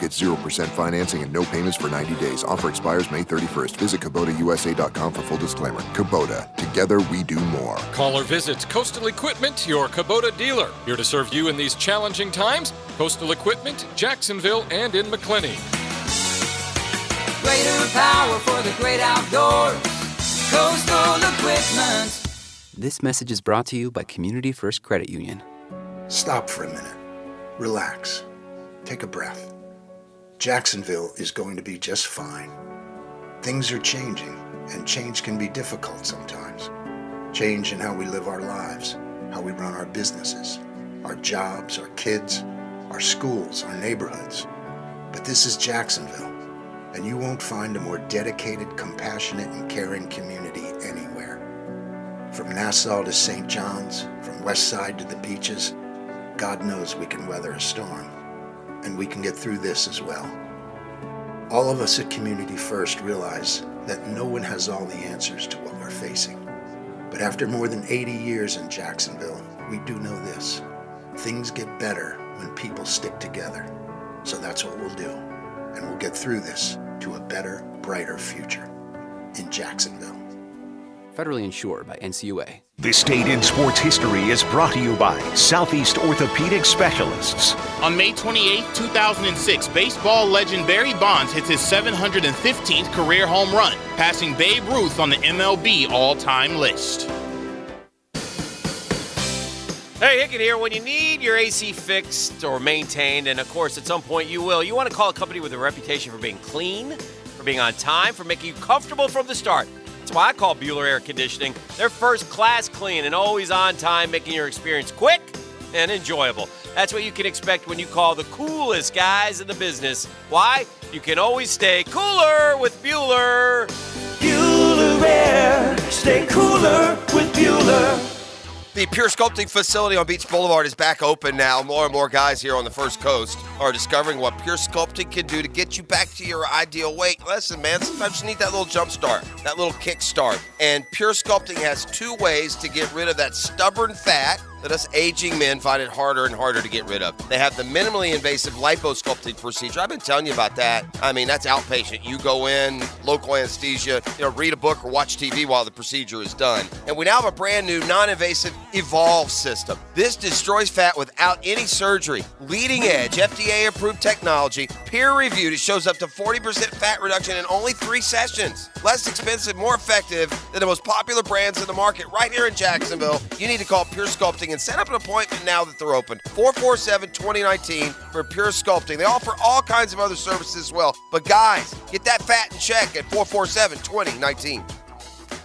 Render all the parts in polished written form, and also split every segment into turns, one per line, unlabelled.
Get 0% financing and no payments for 90 days. Offer expires May 31st. Visit KubotaUSA.com for full disclaimer. Kubota. Together we do more.
Call or visit Coastal Equipment, your Kubota dealer. Here to serve you in these challenging times. Coastal Equipment, Jacksonville, and in McClenny.
Greater power for the great outdoors. Coastal Equipment.
This message is brought to you by Community First Credit Union.
Stop for a minute. Relax. Take a breath. Jacksonville is going to be just fine. Things are changing, and change can be difficult sometimes. Change in how we live our lives, how we run our businesses, our jobs, our kids, our schools, our neighborhoods. But this is Jacksonville, and you won't find a more dedicated, compassionate, and caring community anywhere. From Nassau to St. John's, from West Side to the beaches, God knows we can weather a storm. And we can get through this as well. All of us at Community First realize that no one has all the answers to what we're facing. But after more than 80 years in Jacksonville, we do know this. Things get better when people stick together. So that's what we'll do. And we'll get through this to a better, brighter future in Jacksonville.
Federally insured by NCUA.
This Date in Sports History is brought to you by Southeast Orthopedic Specialists.
On May 28, 2006, baseball legend Barry Bonds hits his 715th career home run, passing Babe Ruth on the MLB all-time list.
Hey, Hickett here. When you need your AC fixed or maintained, and of course at some point you will, you want to call a company with a reputation for being clean, for being on time, for making you comfortable from the start. That's why I call Bueller Air Conditioning. They're first class clean and always on time, making your experience quick and enjoyable. That's what you can expect when you call the coolest guys in the business. Why? You can always stay cooler with Bueller.
Bueller Air. Stay cooler with Bueller.
The Pure Sculpting facility on Beach Boulevard is back open now. More and more guys here on the First Coast are discovering what Pure Sculpting can do to get you back to your ideal weight. Listen, man, sometimes you need that little jump start, that little kick start. And Pure Sculpting has two ways to get rid of that stubborn fat that us aging men find it harder and harder to get rid of. They have the minimally invasive liposculpting procedure. I've been telling you about that. I mean, that's outpatient. You go in, local anesthesia, read a book or watch TV while the procedure is done. And we now have a brand new non-invasive Evolve system. This destroys fat without any surgery. Leading edge, FDA-approved technology, peer-reviewed. It shows up to 40% fat reduction in only 3 sessions. Less expensive, more effective than the most popular brands in the market right here in Jacksonville. You need to call Pure Sculpting and set up an appointment now that they're open. 447-2019 for Pure Sculpting. They offer all kinds of other services as well. But guys, get that fat in check at 447-2019.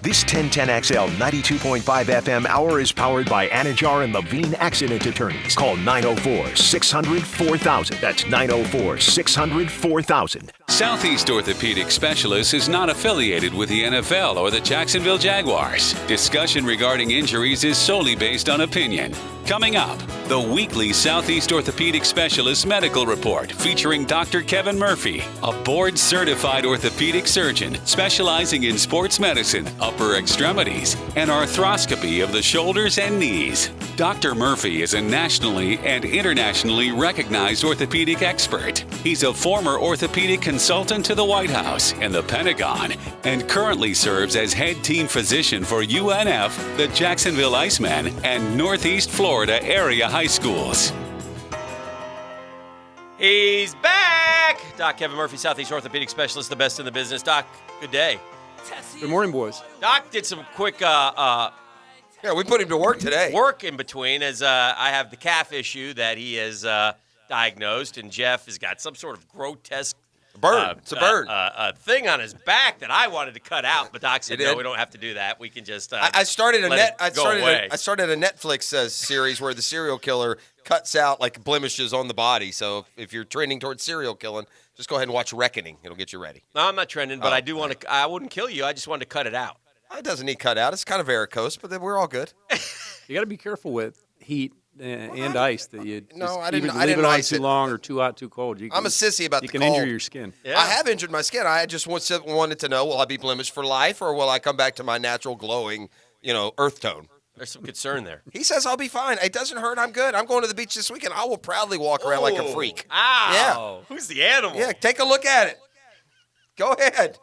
This 1010XL 92.5 FM hour is powered by Anajar and Levine Accident Attorneys. Call 904-600-4000. That's 904-600-4000.
Southeast Orthopedic Specialists is not affiliated with the NFL or the Jacksonville Jaguars. Discussion regarding injuries is solely based on opinion. Coming up, the weekly Southeast Orthopedic Specialist Medical Report featuring Dr. Kevin Murphy, a board-certified orthopedic surgeon specializing in sports medicine, upper extremities, and arthroscopy of the shoulders and knees. Dr. Murphy is a nationally and internationally recognized orthopedic expert. He's a former orthopedic consultant to the White House and the Pentagon, and currently serves as head team physician for UNF, the Jacksonville Icemen, and Northeast Florida area high schools.
He's back! Doc Kevin Murphy, Southeast Orthopedic Specialist, the best in the business. Doc, good day.
Good morning, boys.
Doc did some quick
yeah, we put him to work today.
Work in between, as I have the calf issue that he has diagnosed, and Jeff has got some sort of grotesque
burn. It's a burn.
Thing on his back that I wanted to cut out, but Doc said, no, we don't have to do that. We can just
I started a Netflix series where the serial killer cuts out like blemishes on the body. So if you're trending towards serial killing, just go ahead and watch Reckoning. It'll get you ready.
No, I'm not trending, but I do want to. I wouldn't kill you. I just wanted to cut it out.
It doesn't need cut out. It's kind of varicose, but then we're all good.
You got to be careful with heat and ice that you
I didn't
leave it on
ice
too long or too hot, too cold.
I'm a sissy about the cold.
You can injure your skin.
Yeah. I have injured my skin. I just wanted to know, will I be blemished for life or will I come back to my natural glowing, earth tone?
There's some concern there.
He says I'll be fine. It doesn't hurt. I'm good. I'm going to the beach this weekend. I will proudly walk around like a freak.
Ow. Yeah. Who's the animal?
Yeah, take a look at it. Go ahead.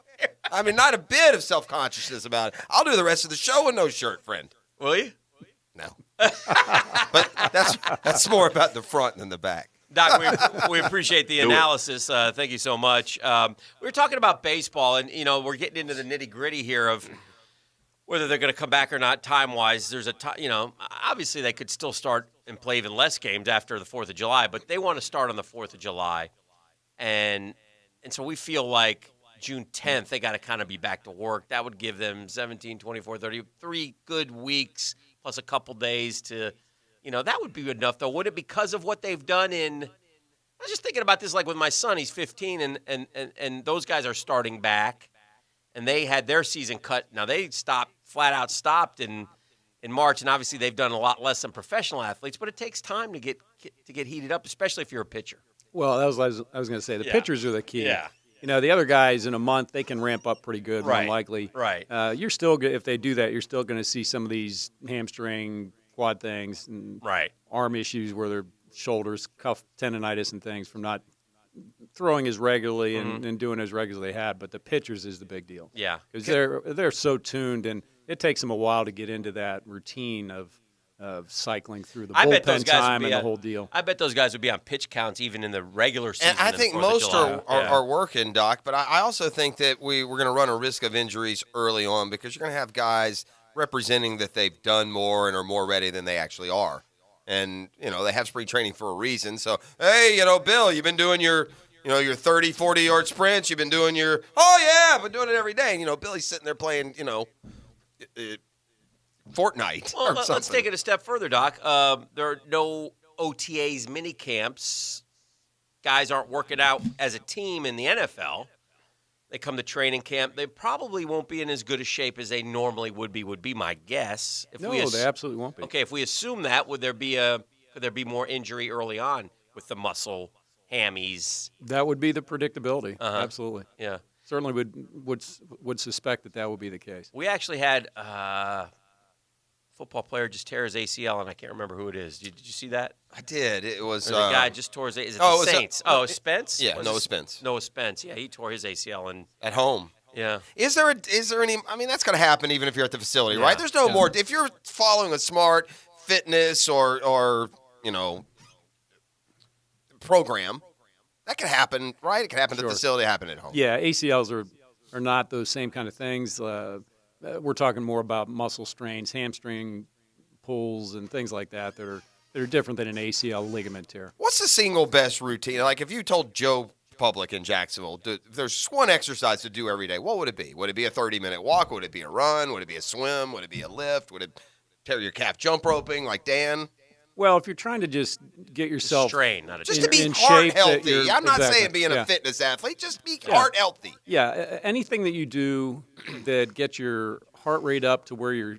I mean, not a bit of self-consciousness about it. I'll do the rest of the show with no shirt, friend.
Will you?
No. But that's more about the front than the back.
Doc, we appreciate the analysis. Thank you so much. We were talking about baseball, and, we're getting into the nitty-gritty here of whether they're going to come back or not time-wise. There's obviously they could still start and play even less games after the 4th of July, but they want to start on the 4th of July. And so we feel like June 10th, they got to kind of be back to work. That would give them 17, 24, 30, 3 good weeks plus a couple days to, that would be good enough, though. Would it, because of what they've done I was just thinking about this, like with my son, he's 15, and those guys are starting back, and they had their season cut. Now, they flat out stopped in March, and obviously they've done a lot less than professional athletes, but it takes time to get heated up, especially if you're a pitcher.
Well, that was what I was going to say. The pitchers are the key.
Yeah.
The other guys in a month, they can ramp up pretty good, more likely.
Right.
You're still if they do that, you're still going to see some of these hamstring, quad things, and arm issues where their shoulders, cuff tendonitis and things from not throwing as regularly and doing as regularly as they had. But the pitchers is the big deal.
Yeah.
Because they're so tuned, and it takes them a while to get into that routine of cycling through the bullpen time and the whole deal.
I bet those guys would be on pitch counts even in the regular season.
And I think most are working, Doc, but I also think that we're going to run a risk of injuries early on because you're going to have guys representing that they've done more and are more ready than they actually are. And, they have spring training for a reason. So, hey, Bill, you've been doing your 30, 40-yard sprints. You've been doing I've been doing it every day. And, Billy's sitting there playing, Fortnite or something.
Let's take it a step further, Doc. There are no OTAs, mini camps. Guys aren't working out as a team in the NFL. They come to training camp. They probably won't be in as good a shape as they normally would be my guess.
They absolutely won't be.
Okay, if we assume that, could there be more injury early on with the muscle hammies?
That would be the predictability. Absolutely.
Yeah.
Certainly would suspect that would be the case.
We actually had football player just tear his ACL, and I can't remember who it is. Did you see that?
I did. It was
the guy just tore his ACL. Is it the Saints? Spence?
Yeah, Noah Spence.
Noah Spence. Yeah, he tore his ACL
at home.
Yeah.
Is there any? I mean, that's going to happen even if you're at the facility, right? There's no more. If you're following a smart fitness or program, that could happen, right? It could happen at the facility, happen at home.
Yeah, ACLs are not those same kind of things. We're talking more about muscle strains, hamstring pulls, and things like that that are different than an ACL ligament tear.
What's the single best routine? Like if you told Joe Public in Jacksonville, there's one exercise to do every day, what would it be? Would it be a 30-minute walk? Would it be a run? Would it be a swim? Would it be a lift? Would it tear your calf jump roping like Dan?
Well, if you're trying to just get yourself
just to be heart healthy. I'm not saying being a fitness athlete. Just be heart healthy.
Yeah, anything that you do that gets your heart rate up to where you're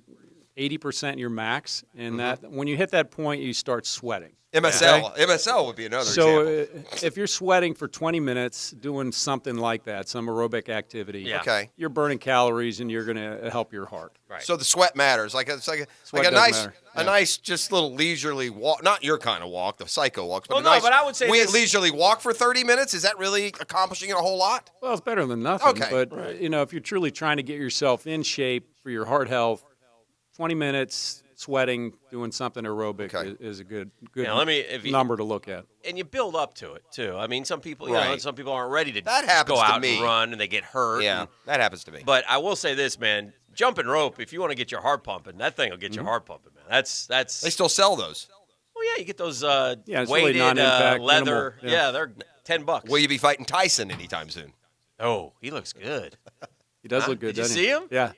80% your max, and that when you hit that point, you start sweating.
MSL would be another example.
So if you're sweating for 20 minutes doing something like that, some aerobic activity, you're burning calories and you're going to help your heart.
Right. So the sweat matters. It's like a nice just little leisurely walk. Not your kind of walk, the psycho walks, but
but I would say
leisurely walk for 30 minutes. Is that really accomplishing a whole lot?
Well, it's better than nothing.
Okay.
But if you're truly trying to get yourself in shape for your heart health, 20 minutes sweating, doing something aerobic is a good number to look at.
And you build up to it too. I mean, some people, some people aren't ready to
go
out and run, and they get hurt.
Yeah, that happens to me.
But I will say this, man: jumping rope. If you want to get your heart pumping, that thing will get your heart pumping, man. That's.
They still sell those.
Well, yeah, you get those
it's
weighted
really non-impact,
leather.
minimal. Yeah,
they're $10.
Will you be fighting Tyson anytime soon?
Oh, he looks good.
He does look good.
Did you
doesn't
see
he?
him?
Yeah.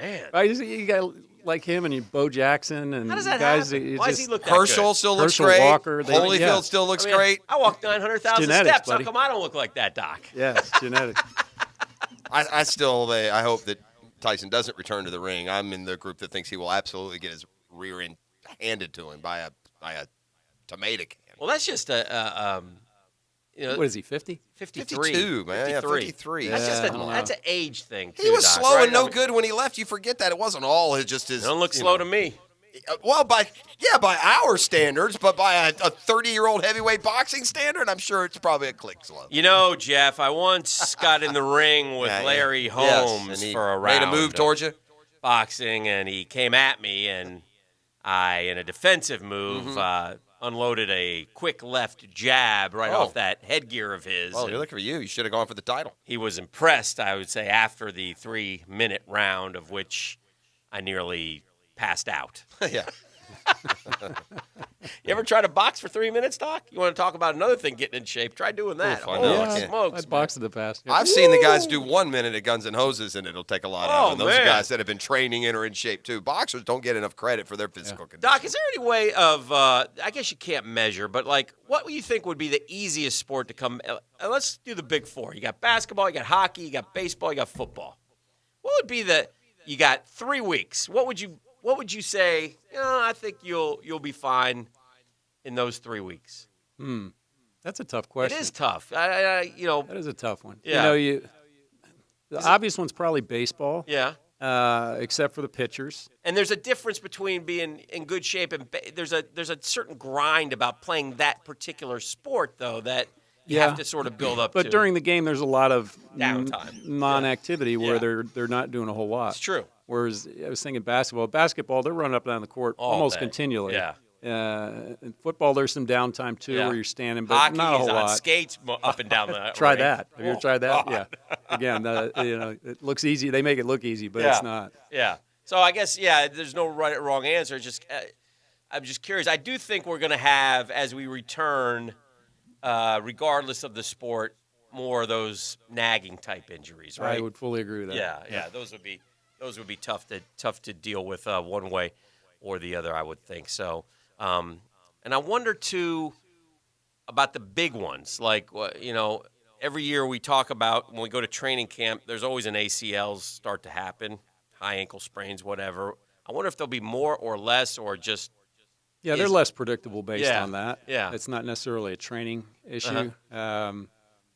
Man,
you got like him and Bo Jackson and
how does that
guys.
happen? Why does he look that
Herschel
good?
still looks
Herschel
great.
Walker,
Holyfield still looks great.
I walked 900,000 steps. How come I don't look like that, Doc?
Yeah, it's genetic.
I hope that Tyson doesn't return to the ring. I'm in the group that thinks he will absolutely get his rear end handed to him by a tomato can.
Well, that's just
what is he, 50?
53.
52, man. 53.
That's just that's an age thing, too,
He was
Doc,
slow
right?
and no good when he left. You forget that. It wasn't all his.
Don't look slow to me.
Well, by our standards, but by a 30-year-old heavyweight boxing standard, I'm sure it's probably a click slow.
You know, Jeff, I once got in the ring with Larry Holmes for a round.
Made a move towards you?
Boxing, and he came at me, and I, in a defensive move, unloaded a quick left jab right off that headgear of his.
Well, you're looking for you. You should have gone for the title.
He was impressed, I would say, after the 3-minute round, of which I nearly passed out.
Yeah.
You ever try to box for 3 minutes, Doc? You want to talk about another thing getting in shape? Try doing that.
Oof, I know.
Yeah,
Smokes,
I've boxed in the past. Yeah.
I've seen the guys do 1 minute at Guns N' Hoses, and it'll take a lot out of them. Those are
man.
guys that have been training and are in shape, too. Boxers don't get enough credit for their physical condition.
Doc, is there any way of, I guess you can't measure, but like, what do you think would be the easiest sport to come? Let's do the big four. You got basketball, you got hockey, you got baseball, you got football. What would be you got 3 weeks. What would you say, I think you'll be fine in those 3 weeks?
That's a tough question.
It is tough.
That is a tough one.
Yeah.
The obvious one's probably baseball.
Yeah.
Except for the pitchers.
And there's a difference between being in good shape and there's a certain grind about playing that particular sport, though, that you have to sort of build up to.
But during the game, there's a lot of
downtime,
non-activity where they're not doing a whole lot.
It's true.
Whereas I was thinking basketball, they're running up and down the court almost continually.
Yeah.
In football, there's some downtime too, where you're standing, but
hockey
not a whole
is on
lot.
skates up and down the.
Try
ring.
that. Have you ever tried that?
God.
Yeah. Again, it looks easy. They make it look easy, but it's not.
Yeah. So I guess there's no right or wrong answer. Just I'm just curious. I do think we're going to have, as we return, regardless of the sport, more of those nagging type injuries. Right.
I would fully agree with that.
Yeah. Those would be tough to deal with one way or the other. I would think so. And I wonder too about the big ones. Like every year we talk about when we go to training camp, there's always an ACLs start to happen, high ankle sprains, whatever. I wonder if there'll be more or less, or just.
Yeah, they're less predictable based on that.
Yeah.
It's not necessarily a training issue.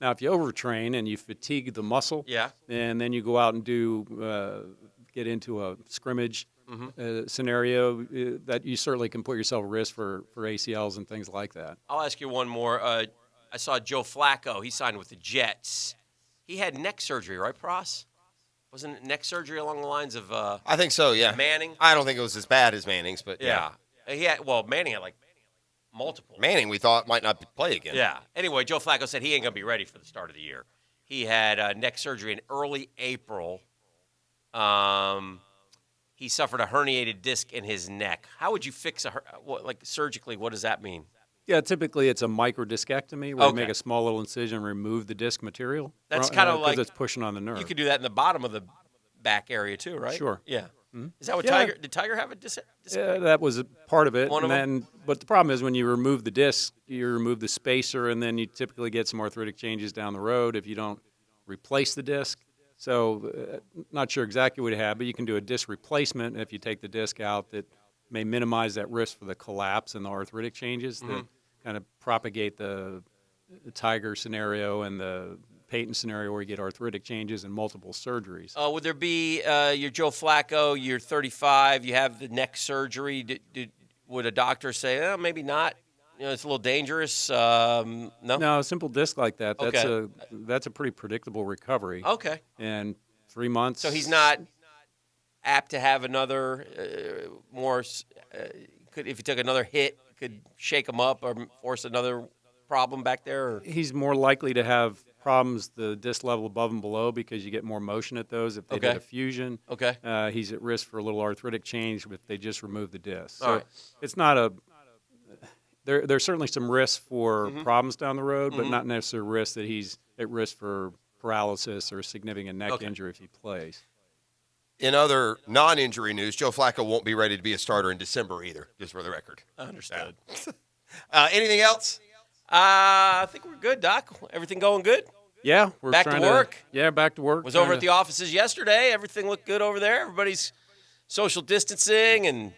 Now, if you overtrain and you fatigue the muscle, and then you go out and get into a scrimmage scenario, that you certainly can put yourself at risk for ACLs and things like that.
I'll ask you one more. I saw Joe Flacco. He signed with the Jets. He had neck surgery, right, Pross? Wasn't it neck surgery along the lines of
I think so, yeah.
Manning?
I don't think it was as bad as Manning's, but
yeah. Manning had multiple.
Manning, we thought, might not play again.
Yeah. Anyway, Joe Flacco said he ain't going to be ready for the start of the year. He had neck surgery in early April. He suffered a herniated disc in his neck. How would you fix surgically? What does that mean?
Yeah, typically it's a microdiscectomy where you make a small little incision and remove the disc material.
That's kind of like
because it's pushing on the nerve.
You could do that in the bottom of the back area too, right?
Sure.
Yeah.
Mm-hmm.
Is that what Tiger did? Tiger have a disc?
Yeah, that was a part of it.
One of them?
But the problem is when you remove the disc, you remove the spacer, and then you typically get some arthritic changes down the road if you don't replace the disc. So not sure exactly what you have, but you can do a disc replacement. If you take the disc out, that may minimize that risk for the collapse and the arthritic changes that kind of propagate the Tiger scenario and the Peyton scenario where you get arthritic changes and multiple surgeries.
Would there be you're Joe Flacco, you're 35, you have the neck surgery. Would a doctor say, maybe not? It's a little dangerous. No?
No, a simple disc like that,
Okay.
that's a pretty predictable recovery.
Okay.
And 3 months.
So he's not apt to have another if he took another hit, could shake him up or force another problem back there? Or?
He's more likely to have problems the disc level above and below because you get more motion at those if they did a fusion.
Okay.
He's at risk for a little arthritic change if they just remove the disc.
All
So
right.
it's not a there's certainly some risk for problems down the road, but not necessarily risk that he's at risk for paralysis or significant neck injury if he plays.
In other non-injury news, Joe Flacco won't be ready to be a starter in December either, just for the record.
Understood.
Anything else?
I think we're good, Doc. Everything going good?
Yeah. We're
back to work?
Back to work.
Was over at the offices yesterday. Everything looked good over there. Everybody's social distancing and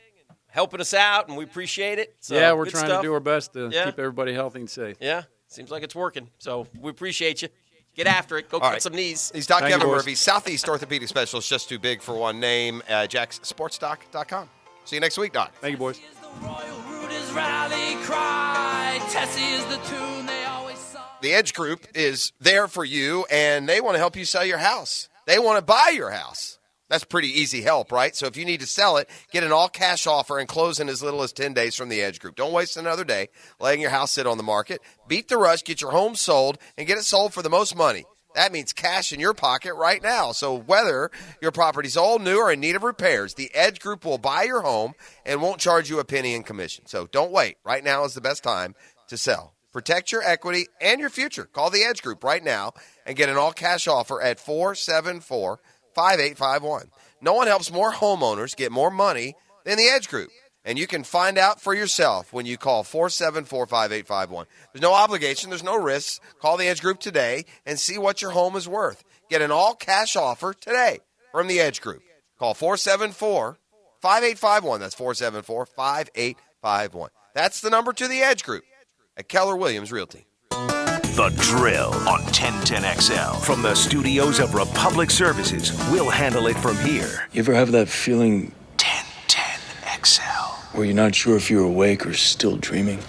helping us out, and we appreciate it. So,
yeah, we're
good
trying
stuff.
to do our best to keep everybody healthy and safe.
Yeah, seems like it's working. So we appreciate you. Get after it. Go cut some knees.
He's Doc Kevin Murphy, Southeast Orthopedic Specialist, just too big for one name. JacksSportsDoc.com. See you next week, Doc.
Thank you, boys.
The Edge Group is there for you, and they want to help you sell your house. They want to buy your house. That's pretty easy help, right? So if you need to sell it, get an all-cash offer and close in as little as 10 days from the Edge Group. Don't waste another day letting your house sit on the market. Beat the rush, get your home sold, and get it sold for the most money. That means cash in your pocket right now. So whether your property's old, new, or in need of repairs, the Edge Group will buy your home and won't charge you a penny in commission. So don't wait. Right now is the best time to sell. Protect your equity and your future. Call the Edge Group right now and get an all-cash offer at 474-5851. No one helps more homeowners get more money than the Edge Group. And you can find out for yourself when you call 474-5851. There's no obligation. There's no risks. Call the Edge Group today and see what your home is worth. Get an all-cash offer today from the Edge Group. Call 474-5851. That's 474-5851. That's the number to the Edge Group at Keller Williams Realty.
The Drill on 1010XL. From the studios of Republic Services, we'll handle it from here.
You ever have that feeling
1010XL,
where you're not sure if you're awake or still dreaming?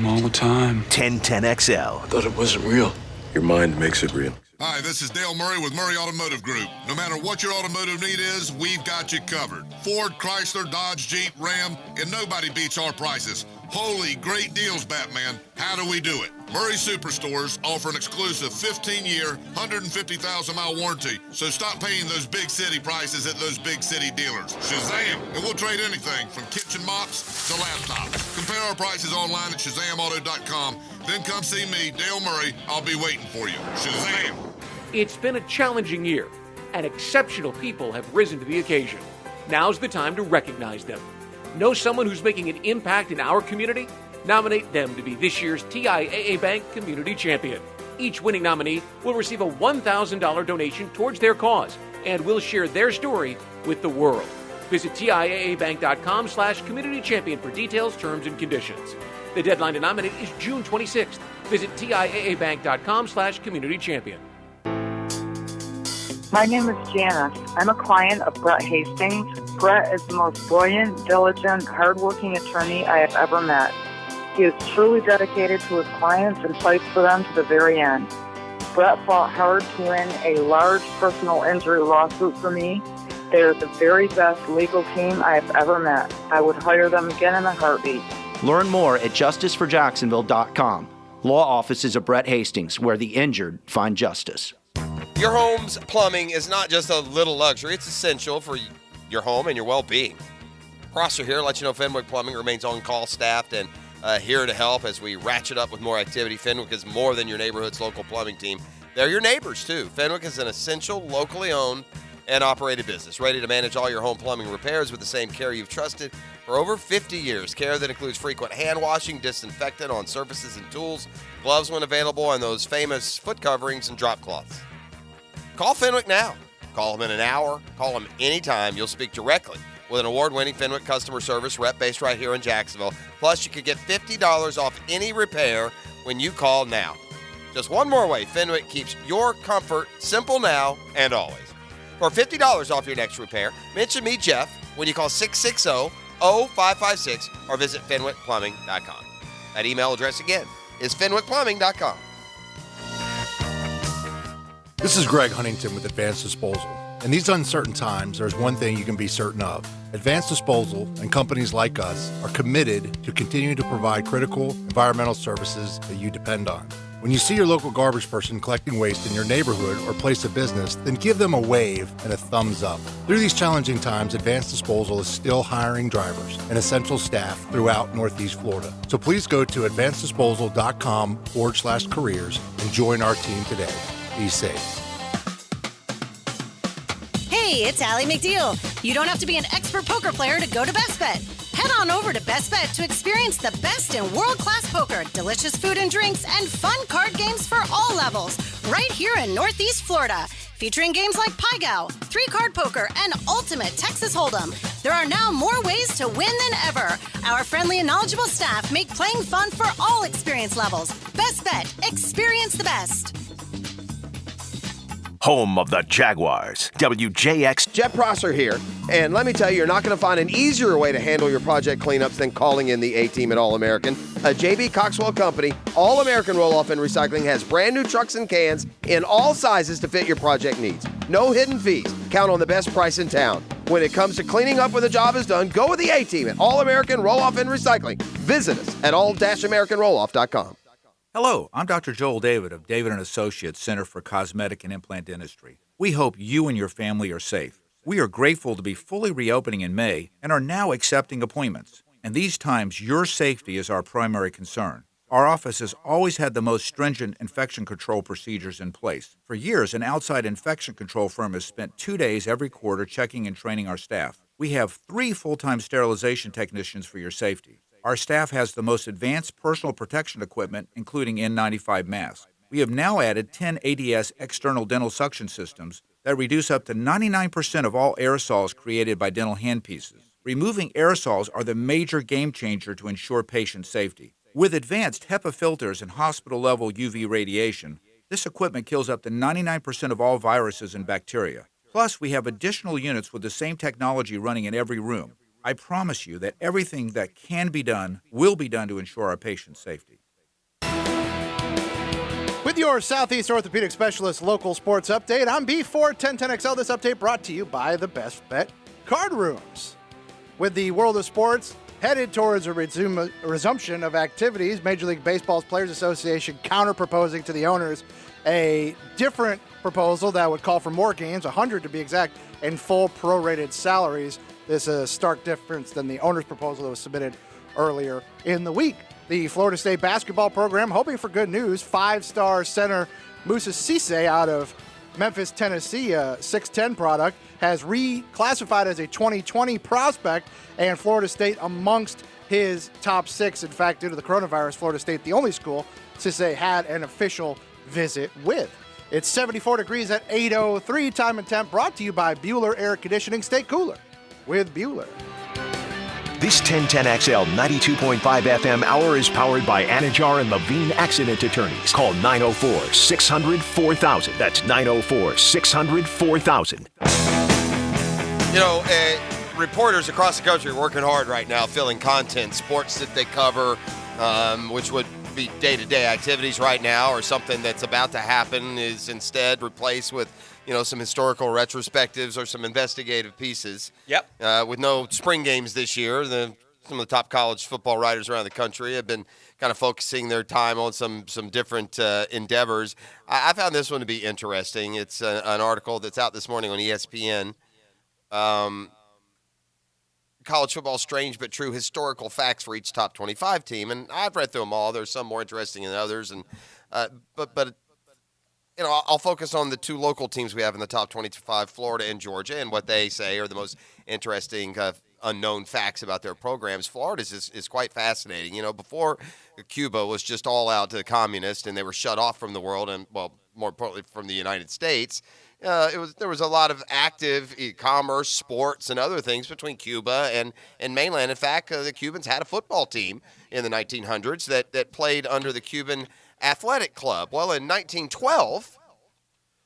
All the time.
1010XL.
I thought it wasn't real.
Your mind makes it real.
Hi, this is Dale Murray with Murray Automotive Group. No matter what your automotive need is, we've got you covered. Ford, Chrysler, Dodge, Jeep, Ram, and nobody beats our prices. Holy great deals, Batman. How do we do it? Murray Superstores offer an exclusive 15-year, 150,000-mile warranty. So stop paying those big city prices at those big city dealers. Shazam! And we'll trade anything from kitchen mops to laptops. Compare our prices online at ShazamAuto.com. Then come see me, Dale Murray. I'll be waiting for you. Shazam!
It's been a challenging year, and exceptional people have risen to the occasion. Now's the time to recognize them. Know someone who's making an impact in our community? Nominate them to be this year's TIAA Bank Community Champion. Each winning nominee will receive a $1,000 donation towards their cause and will share their story with the world. Visit TIAABank.com/Community Champion for details, terms, and conditions. The deadline to nominate is June 26th. Visit TIAABank.com/Community Champion.
My name is Janice. I'm a client of Brett Hastings. Brett is the most brilliant, diligent, hardworking attorney I have ever met. He is truly dedicated to his clients and fights for them to the very end. Brett fought hard to win a large personal injury lawsuit for me. They are the very best legal team I have ever met. I would hire them again in a heartbeat.
Learn more at justiceforjacksonville.com. Law offices of Brett Hastings, where the injured find justice.
Your home's plumbing is not just a little luxury. It's essential for your home and your well-being. Prosser here lets you know Fenwick Plumbing remains on-call staffed and here to help as we ratchet up with more activity. Fenwick is more than your neighborhood's local plumbing team. They're your neighbors, too. Fenwick is an essential, locally owned and operated business, ready to manage all your home plumbing repairs with the same care you've trusted for over 50 years. Care that includes frequent hand washing, disinfectant on surfaces and tools, gloves when available, and those famous foot coverings and drop cloths. Call Fenwick now. Call them in an hour. Call them anytime. You'll speak directly with an award-winning Fenwick customer service rep based right here in Jacksonville. Plus, you could get $50 off any repair when you call now. Just one more way Fenwick keeps your comfort simple now and always. For $50 off your next repair, mention me, Jeff, when you call 660-0556 or visit FenwickPlumbing.com. That email address again is FenwickPlumbing.com.
This is Greg Huntington with Advanced Disposal. In these uncertain times, there's one thing you can be certain of. Advanced Disposal and companies like us are committed to continuing to provide critical environmental services that you depend on. When you see your local garbage person collecting waste in your neighborhood or place of business, then give them a wave and a thumbs up. Through these challenging times, Advanced Disposal is still hiring drivers and essential staff throughout Northeast Florida. So please go to advanceddisposal.com/careers and join our team today. Be safe.
Hey, it's Allie McDeal. You don't have to be an expert poker player to go to Best Bet. Head on over to Best Bet to experience the best in world-class poker, delicious food and drinks, and fun card games for all levels, right here in Northeast Florida. Featuring games like Pai Gow, 3-card poker, and Ultimate Texas Hold'em. There are now more ways to win than ever. Our friendly and knowledgeable staff make playing fun for all experience levels. Best Bet. Experience the best.
Home of the Jaguars. WJX.
Jeff Prosser here, and let me tell you, you're not going to find an easier way to handle your project cleanups than calling in the A-Team at All-American. A J.B. Coxwell company, All-American Roll-Off and Recycling has brand new trucks and cans in all sizes to fit your project needs. No hidden fees. Count on the best price in town. When it comes to cleaning up when the job is done, go with the A-Team at All-American Roll-Off and Recycling. Visit us at all-americanrolloff.com.
Hello, I'm Dr. Joel David of David & Associates Center for Cosmetic and Implant Dentistry. We hope you and your family are safe. We are grateful to be fully reopening in May and are now accepting appointments. In these times, your safety is our primary concern. Our office has always had the most stringent infection control procedures in place. For years, an outside infection control firm has spent 2 days every quarter checking and training our staff. We have 3 full-time sterilization technicians for your safety. Our staff has the most advanced personal protection equipment, including N95 masks. We have now added 10 ADS external dental suction systems that reduce up to 99% of all aerosols created by dental handpieces. Removing aerosols are the major game changer to ensure patient safety. With advanced HEPA filters and hospital-level UV radiation, this equipment kills up to 99% of all viruses and bacteria. Plus, we have additional units with the same technology running in every room. I promise you that everything that can be done will be done to ensure our patients' safety.
With your Southeast Orthopedic Specialist local sports update, I'm B41010XL. This update brought to you by the Best Bet Card Rooms. With the world of sports headed towards a resumption of activities, Major League Baseball's Players Association counter-proposing to the owners a different proposal that would call for more games, 100 to be exact, and full prorated salaries. This is a stark difference than the owner's proposal that was submitted earlier in the week. The Florida State basketball program, hoping for good news, 5-star center Musa Cisse out of Memphis, Tennessee, a 6'10 product, has reclassified as a 2020 prospect, and Florida State amongst his top 6. In fact, due to the coronavirus, Florida State, the only school Cisse had an official visit with. It's 74 degrees at 8:03. Time and temp brought to you by Bueller Air Conditioning. Stay cooler with Bueller.
This 1010XL 92.5 FM hour is powered by Anajar and Levine Accident Attorneys. Call 904-600-4000. That's 904-600-4000.
You know, reporters across the country are working hard right now filling content, sports that they cover, which would be day-to-day activities right now, or something that's about to happen is instead replaced with, you know, some historical retrospectives or some investigative pieces.
Yep.
With no spring games this year, some of the top college football writers around the country have been kind of focusing their time on some different endeavors. I found this one to be interesting. It's an article that's out this morning on ESPN. College football, strange but true historical facts for each top 25 team. And I've read through them all. There's some more interesting than others. And but you know, I'll focus on the 2 local teams we have in the top 25, Florida and Georgia, and what they say are the most interesting unknown facts about their programs. Florida's is quite fascinating. You know, before Cuba was just all out to communist and they were shut off from the world and, well, more importantly from the United States, there was a lot of active commerce, sports, and other things between Cuba and mainland. In fact, the Cubans had a football team in the 1900s that played under the Cuban Athletic Club. Well, in 1912,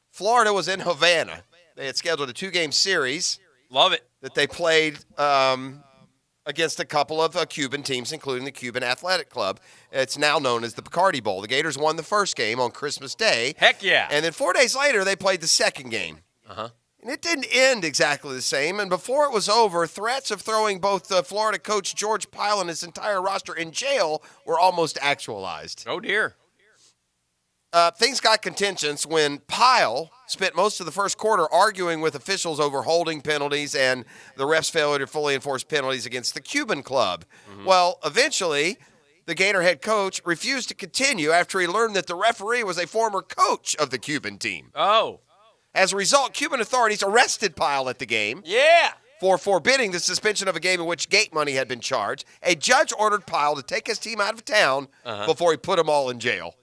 Florida was in Havana. They had scheduled a 2-game series.
Love it.
That they played against a couple of Cuban teams, including the Cuban Athletic Club. It's now known as the Bacardi Bowl. The Gators won the first game on Christmas Day.
Heck yeah.
And then 4 days later, they played the second game.
Uh-huh.
And it didn't end exactly the same. And before it was over, threats of throwing both Florida coach George Pyle and his entire roster in jail were almost actualized.
Oh, dear.
Things got contentious when Pyle spent most of the first quarter arguing with officials over holding penalties and the refs' failure to fully enforce penalties against the Cuban club. Mm-hmm. Well, eventually, the Gator head coach refused to continue after he learned that the referee was a former coach of the Cuban team.
Oh.
As a result, Cuban authorities arrested Pyle at the game.
Yeah.
For forbidding the suspension of a game in which gate money had been charged. A judge ordered Pyle to take his team out of town before he put them all in jail.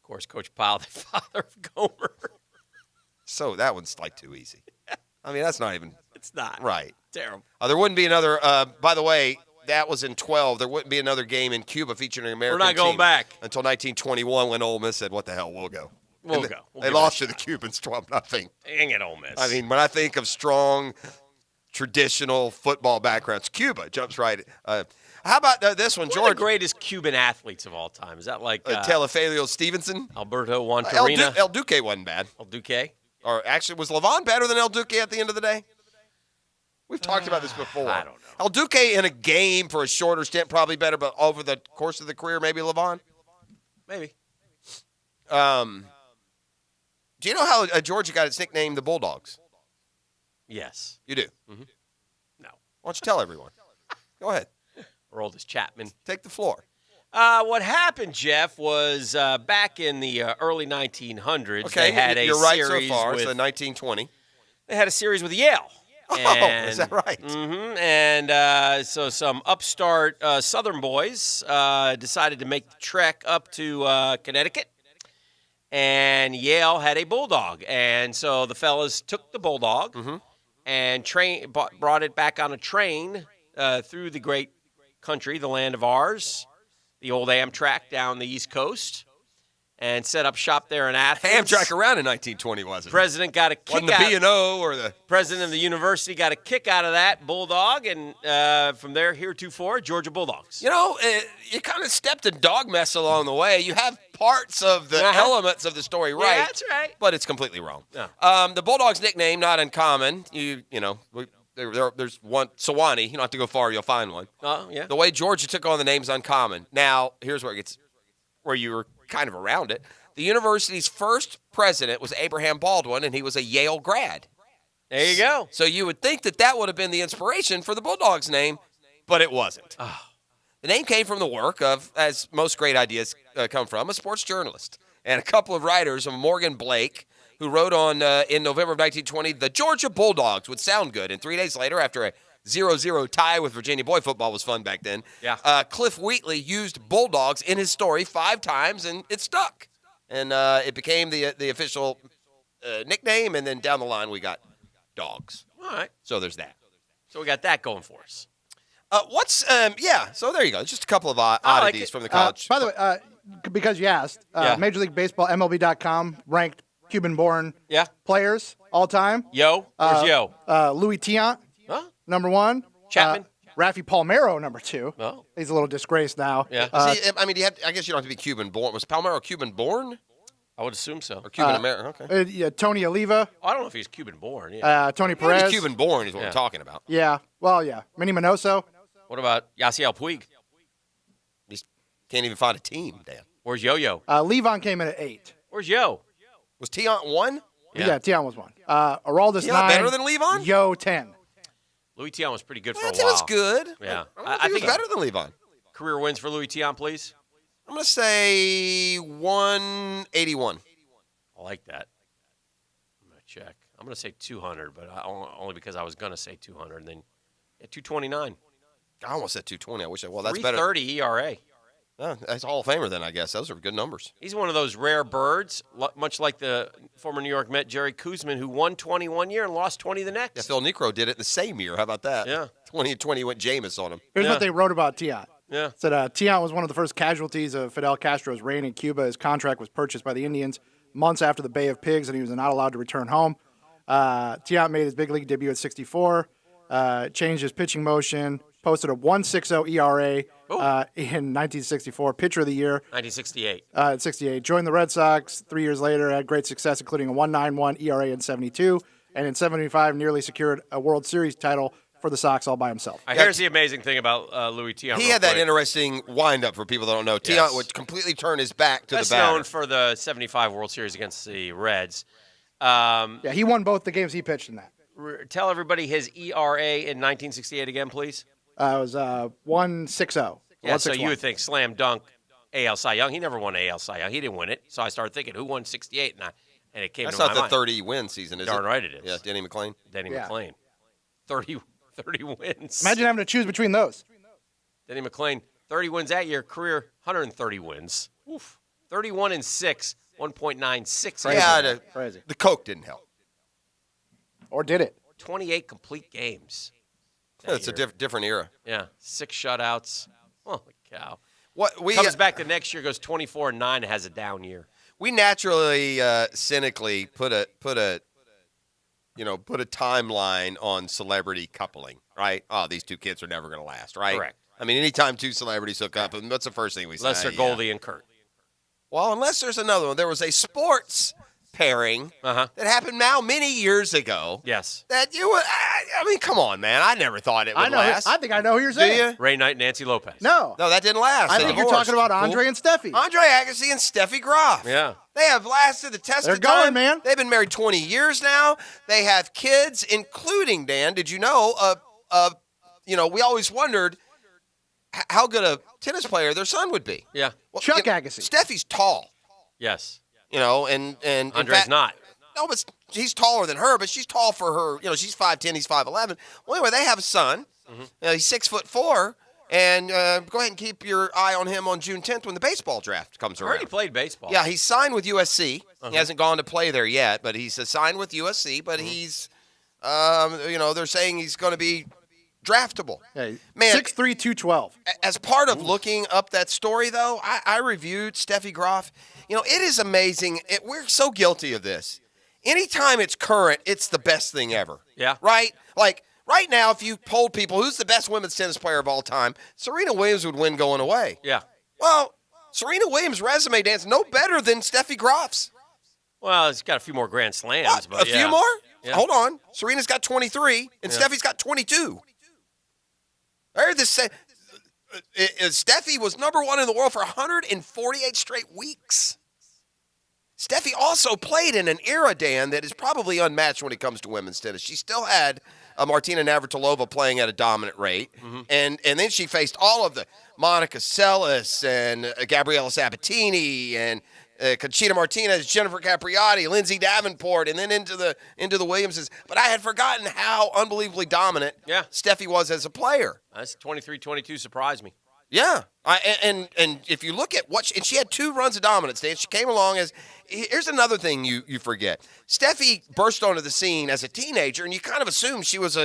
Of course, Coach Pyle, the father of Gomer.
So that one's like too easy. I mean, that's not even.
It's not.
Right.
Terrible.
There wouldn't be another. By the way, that was in 12. There wouldn't be another game in Cuba featuring an American team.
We're not going back
until 1921 when Ole Miss said, "What the hell, we'll go."
We'll go. We'll
they
give it a
lost to the
shot.
Cubans 12-0.
Dang it, Ole Miss.
I mean, when I think of strong, traditional football backgrounds, Cuba jumps right. How about this one,
One
George?
of the greatest Cuban athletes of all time. Is that like
Teofilo Stevenson?
Alberto Juantorina?
El Duque wasn't bad.
El Duque?
Or actually, was Levon better than El Duque at the end of the day? We've talked about this before.
I don't know.
El Duque in a game for a shorter stint, probably better, but over the course of the career, maybe Levon?
Maybe.
Do you know how Georgia got its nickname, the Bulldogs?
Yes.
You do?
Mm-hmm. No.
Why don't you tell everyone? Go ahead.
Or oldest Chapman.
Take the floor.
What happened, Jeff, was back in the early 1900s.
Okay,
they had a
you're right so
series
far.
with,
So 1920.
They had a series with Yale.
Oh, is that right?
Mm-hmm. And so some upstart Southern boys decided to make the trek up to Connecticut. And Yale had a bulldog. And so the fellas took the bulldog and brought it back on a train through the great country, the land of ours, the old Amtrak down the East Coast, and set up shop there in Athens.
Amtrak around in 1920, wasn't it?
President got a kick
Wasn't the B&O or the...
President of the university got a kick out of that bulldog, and from there, heretofore, Georgia Bulldogs.
You know, you kind of stepped in dog mess along the way. You have parts of the elements of the story right.
Yeah, that's right.
But it's completely wrong.
Yeah.
The Bulldogs' nickname, not uncommon. You know, there's one, Sewanee. You don't have to go far, you'll find one.
Oh, yeah.
The way Georgia took on the name's uncommon. Now, here's where it gets, where you were kind of around it. The university's first president was Abraham Baldwin, and he was a Yale grad.
There you go.
So you would think that would have been the inspiration for the Bulldogs' name, but it wasn't.
Oh.
The name came from the work of, as most great ideas come from, a sports journalist and a couple of writers, Morgan Blake, who wrote on in November of 1920, the Georgia Bulldogs would sound good. And 3 days later, after a 0-0 tie with Virginia, boy, football was fun back then.
Yeah.
Cliff Wheatley used Bulldogs in his story 5 times, and it stuck. And it became the official nickname, and then down the line we got Dogs.
All right.
So there's that.
So we got that going for us.
So there you go. Just a couple of oddities from the college.
By the way, because you asked, Major League Baseball, MLB.com ranked Cuban-born players all time.
Yo, where's Yo?
Louis Tiant,
Huh?
number 1.
Chapman?
Raffy Palmeiro, number 2.
Oh.
He's a little disgraced now.
Yeah.
I mean, I guess you don't have to be Cuban-born. Was Palmeiro Cuban-born?
I would assume so.
Or Cuban-American? Okay.
Yeah, Tony Oliva.
I don't know if he's Cuban-born. Yeah.
Tony
Maybe he's
Perez.
Cuban-born is what we're talking about.
Yeah. Well, yeah. Minnie Minoso.
What about Yasiel Puig?
He can't even find a team, Dan.
Where's Yo-Yo?
Levon came in at 8.
Where's Yo?
Was Tiant 1?
Yeah, Tiant was 1. Araldus 9.
Better than Levon?
Yo 10.
Louis Tiant was pretty good for a
Tiant
while.
was good.
Yeah.
I think he's better than Levon.
Career wins for Louis Tiant, please.
I'm going to say 181.
I like that. I'm going to check. I'm going to say 200, but only because I was going to say 200. And then 229.
I almost said 220. I wish that's better.
330 ERA.
Oh, that's Hall of Famer then, I guess. Those are good numbers.
He's one of those rare birds, much like the former New York Met Jerry Koosman, who won 20 one year and lost 20 the next.
Yeah, Phil Necro did it the same year. How about that?
Yeah.
2020 went Jameis on him.
Here's what they wrote about Tiant.
Yeah.
Said Tiant was one of the first casualties of Fidel Castro's reign in Cuba. His contract was purchased by the Indians months after the Bay of Pigs, and he was not allowed to return home. Tiant made his big league debut at 64, changed his pitching motion, posted a 1.60 ERA in 1964, pitcher of the year.
1968.
At 68. Joined the Red Sox 3 years later, had great success, including a 1.91 ERA in 72, and in 75 nearly secured a World Series title for the Sox all by himself.
Here's the amazing thing about Louis Tiant.
He had that interesting wind-up for people that don't know. Tiant would completely turn his back to the batter.
Best known for the 75 World Series against the Reds.
Yeah, he won both the games he pitched in that.
Tell everybody his ERA in 1968 again, please.
It was 1.60.
Yeah, so you would think slam dunk AL Cy Young. He never won AL Cy Young. He didn't win it. So I started thinking, who won 68? And it came
That's
to my
not the
mind.
30-win season, is it?
Darn right it is.
Yeah, Denny McClain.
Denny McClain. 30 wins.
Imagine having to choose between those.
Denny McClain, 30 wins that year. Career, 130 wins. Oof. 31-6, 1.96.
Yeah,
Crazy.
The Coke didn't help.
Or did it?
28 complete games.
It's a different era.
Yeah, 6 shutouts. Holy cow.
What
Comes back the next year, goes 24-9, has a down year.
we naturally cynically put a timeline on celebrity coupling, right? Oh, these two kids are never going to last, right?
Correct.
I mean, anytime two celebrities hook up, and what's the first thing we say?
Unless they're Goldie and Kurt.
Well, unless there's another one. There was a sports pairing that happened now many years ago.
Yes.
That you would, I mean, come on, man. I never thought it would last.
I think I know who you're
Do
saying.
you?
Ray Knight and Nancy Lopez.
No.
No, that didn't last.
I
They
think you're
divorced.
talking about Andre and Steffi.
Andre Agassi and Steffi Graf.
Yeah.
They have lasted the test
They're
of time.
going, man.
They've been married 20 years now. They have kids, including, Dan, did you know, we always wondered how good a tennis player their son would be.
Yeah.
Well,
Chuck Agassi.
Steffi's tall.
Yes.
And
Andre's not.
No, but he's taller than her, but she's tall for her. She's 5'10", he's 5'11". Well, anyway, they have a son.
Mm-hmm.
He's 6'4", and go ahead and keep your eye on him on June 10th when the baseball draft comes
I
around.
already played baseball.
Yeah, he's signed with USC.
Uh-huh.
He hasn't gone to play there yet, but he's signed with USC. But he's, they're saying he's going to be draftable.
Hey,
Man,
6'3", 212.
As part of looking up that story, though, I reviewed Steffi Graf. It is amazing. We're so guilty of this. Anytime it's current, it's the best thing ever.
Yeah.
Right? Like, right now, if you polled people, who's the best women's tennis player of all time, Serena Williams would win going away.
Yeah.
Well, Serena Williams' resume, Dan's no better than Steffi Graf's.
Well, he's got a few more Grand Slams. But
A few more?
Yeah.
Hold on. Serena's got 23, and Steffi's got 22. Steffi was number one in the world for 148 straight weeks. Steffi also played in an era, Dan, that is probably unmatched when it comes to women's tennis. She still had Martina Navratilova playing at a dominant rate, and then she faced all of the Monica Seles and Gabriela Sabatini and Conchita Martinez, Jennifer Capriati, Lindsay Davenport, and then into the Williamses. But I had forgotten how unbelievably dominant Steffi was as a player.
That's 23-22 surprised me.
Yeah, and if you look at and she had 2 runs of dominance, Dan. She came along here's another thing you forget. Steffi burst onto the scene as a teenager, and you kind of assume she was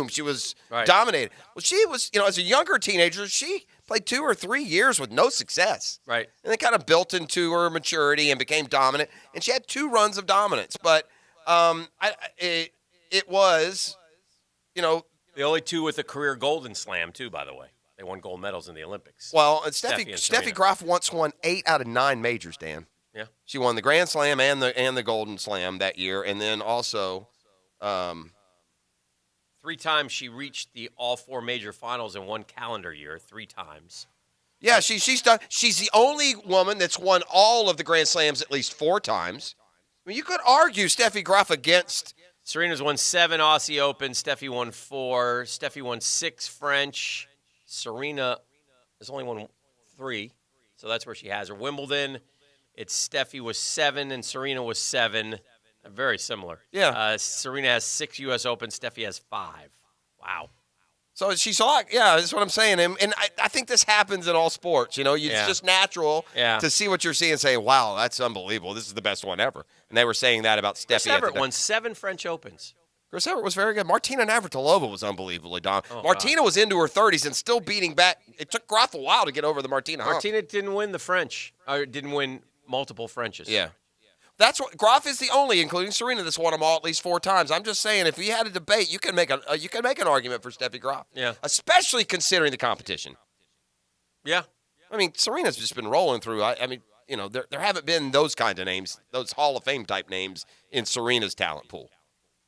she was dominated. Well, she was, as a younger teenager, she played 2 or 3 years with no success.
Right.
And it kind of built into her maturity and became dominant, and she had 2 runs of dominance. But it was,
the only 2 with a career Golden Slam, too, by the way. They won gold medals in the Olympics.
Well, and Steffi Graf once won 8 out of 9 majors, Dan.
Yeah.
She won the Grand Slam and the Golden Slam that year, and then also
3 times she reached the all 4 major finals in one calendar year, 3 times.
Yeah, she's done. She's the only woman that's won all of the Grand Slams at least 4 times. I mean, you could argue Steffi Graf against.
Serena's won 7 Aussie Open. Steffi won 4. Steffi won 6 French. Serena has only won 3, so that's where she has her. Wimbledon, it's Steffi was 7 and Serena was 7. Very similar.
Yeah.
Serena has 6 U.S. Open. Steffi has 5. Wow.
So she's like, yeah, that's what I'm saying. And I think this happens in all sports. It's just natural to see what you're seeing and say, wow, that's unbelievable. This is the best one ever. And they were saying that about Steffi.
Chris Evert won 7 French Opens.
Chris Evert was very good. Martina Navratilova was unbelievably dominant.
Oh,
Martina was into her 30s and still beating back. It took Graf a while to get over the Martina hump.
Martina didn't win the French, or didn't win multiple Frenches.
Yeah. That's what Graf is the only, including Serena, that's won them all at least 4 times. I'm just saying, if you had a debate, you can make an argument for Steffi Graf.
Yeah.
Especially considering the competition.
Yeah.
I mean, Serena's just been rolling through. I mean, there haven't been those kind of names, those Hall of Fame type names in Serena's talent pool.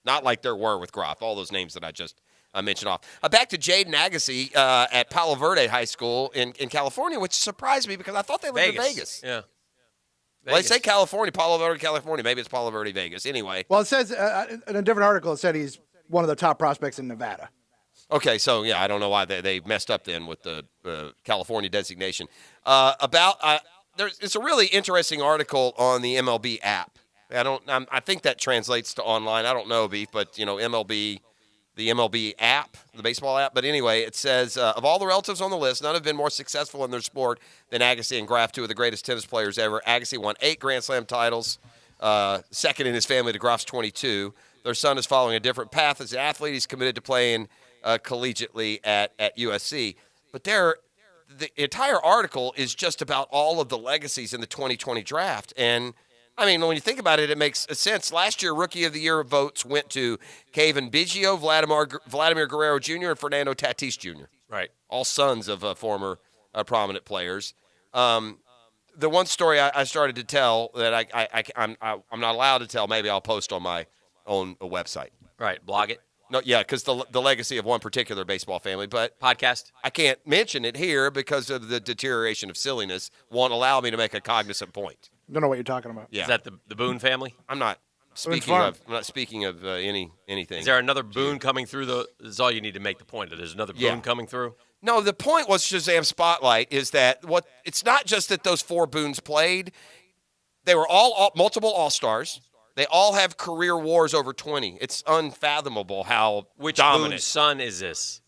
Not like there were with Graf, all those names that I just mentioned off. Back to Jaden Agassi at Palo Verde High School in California, which surprised me because I thought they lived in Vegas.
Yeah.
Well, they say California, Palo Verde, California. Maybe it's Palo Verde, Vegas. Anyway.
Well, it says in a different article, it said he's one of the top prospects in Nevada.
Okay, so, yeah, I don't know why they messed up then with the California designation. It's a really interesting article on the MLB app. I think that translates to online. I don't know, Beef, but, MLB, the MLB app, the baseball app. But anyway, it says, of all the relatives on the list, none have been more successful in their sport than Agassi and Graf, 2 of the greatest tennis players ever. Agassi won 8 Grand Slam titles, second in his family to Graf's 22. Their son is following a different path as an athlete. He's committed to playing collegiately at USC. But the entire article is just about all of the legacies in the 2020 draft. And, I mean, when you think about it, it makes sense. Last year, Rookie of the Year votes went to Kevin Biggio, Vladimir Guerrero Jr., and Fernando Tatis Jr.
Right.
All sons of former prominent players. The one story I started to tell that I'm not allowed to tell, maybe I'll post on my own website.
Right, blog it.
No, yeah, because the legacy of one particular baseball family, but
podcast.
I can't mention it here because of the deterioration of silliness. Won't allow me to make a cognizant point.
Don't know what you're talking about.
Yeah.
Is that the Boone family?
I'm not speaking of anything.
Is there another Boone coming through? This is all you need to make the point that there's another Boone coming through.
No, the point was Shazam Spotlight is that it's not just that those 4 Boones played. They were all multiple All-Stars. They all have career WARs over 20. It's unfathomable how
Which
dominant.
Boone's son is this?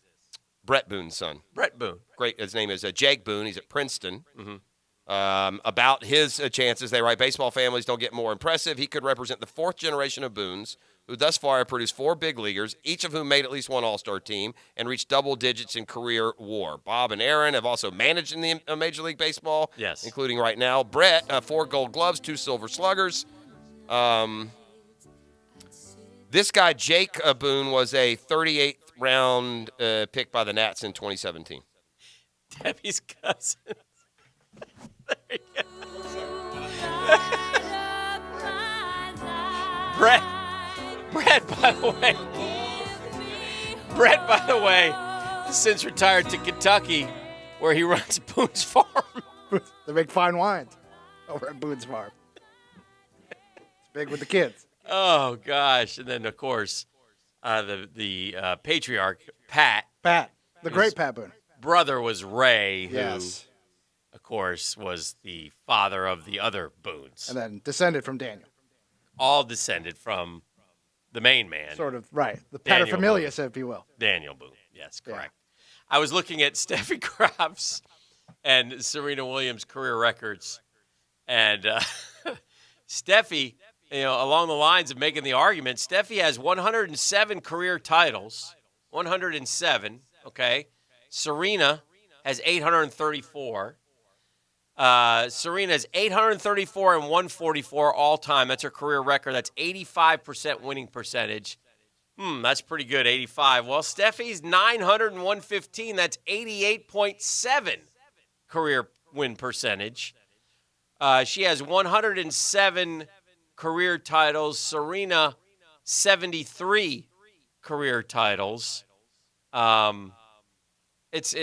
Brett Boone's son.
Brett Boone.
Great. His name is Jake Boone. He's at Princeton.
Mm-hmm.
About his chances, they write, baseball families don't get more impressive. He could represent the 4th generation of Boones, who thus far have produced 4 big leaguers, each of whom made at least one All-Star team and reached double digits in career WAR. Bob and Aaron have also managed in the Major League Baseball,
yes,
including right now. Brett, 4 Gold Gloves, 2 Silver Sluggers. This guy, Jake Boone, was a 38th round pick by the Nats in 2017.
Debbie's cousin. There you go. Brett, by the way, has since retired to Kentucky, where he runs Boone's Farm.
They make fine wines over at Boone's Farm. It's big with the kids.
Oh gosh! And then of course, the patriarch Pat,
the great Pat Boone.
Brother was Ray, who,
yes,
of course, was the father of the other Boones,
and then descended from Daniel.
All descended from the main man.
Sort of, right. The
Daniel
paterfamilias,
Boone.
if you will.
Daniel Boone. Yes, correct. Yeah. I was looking at Steffi Graf's and Serena Williams' career records, and Steffi, along the lines of making the argument, Steffi has 107 career titles. 107, okay? Serena has 834. Serena's 834 and 144 all time. That's her career record. That's 85% winning percentage. That's pretty good, 85. Well, Steffi's 900 and 115. That's 88.7 career win percentage. She has 107 career titles. Serena, 73 career titles. It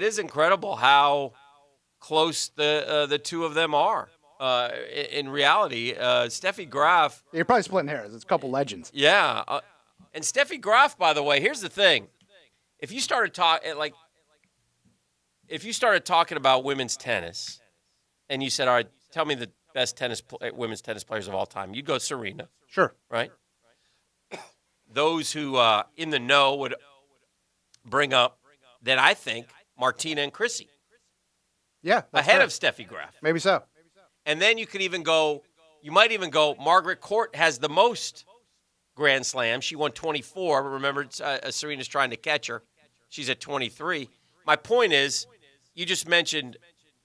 is incredible how close the two of them are. In reality, Steffi Graf.
You're probably splitting hairs. It's a couple legends.
Yeah, and Steffi Graf, by the way, here's the thing: if you started talking about women's tennis, and you said, "All right, tell me the best women's tennis players of all time," you'd go Serena.
Sure.
Right. Those who in the know would bring up that I think Martina and Chrissy.
Yeah,
ahead of Steffi Graf.
Maybe so.
And then you might even go, Margaret Court has the most Grand Slams. She won 24. But remember, Serena's trying to catch her. She's at 23. My point is, you just mentioned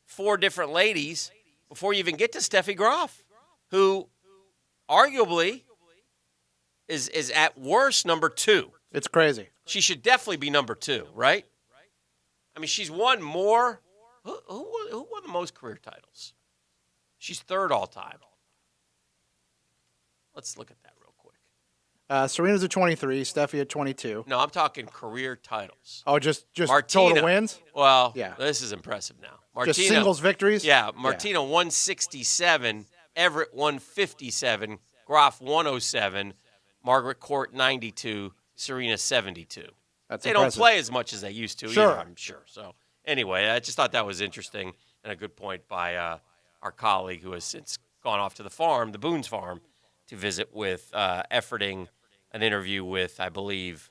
4 different ladies before you even get to Steffi Graf, who arguably is at worst number 2.
It's crazy.
She should definitely be number 2, right? I mean, she's won more. Who won the most career titles? She's 3rd all time. Let's look at that real quick.
Serena's at 23, Steffi at 22.
No, I'm talking career titles.
Oh, just
Martina,
total wins?
Well,
yeah.
This is impressive now. Martina,
just singles victories?
Yeah, Martina 167, Everett 157, Graf 107, Margaret Court 92, Serena 72.
That's
they
impressive.
Don't play as much as they used to
Sure.
either, I'm sure. So anyway, I just thought that was interesting and a good point by our colleague who has since gone off to the farm, the Boone's Farm, to visit with efforting an interview with, I believe,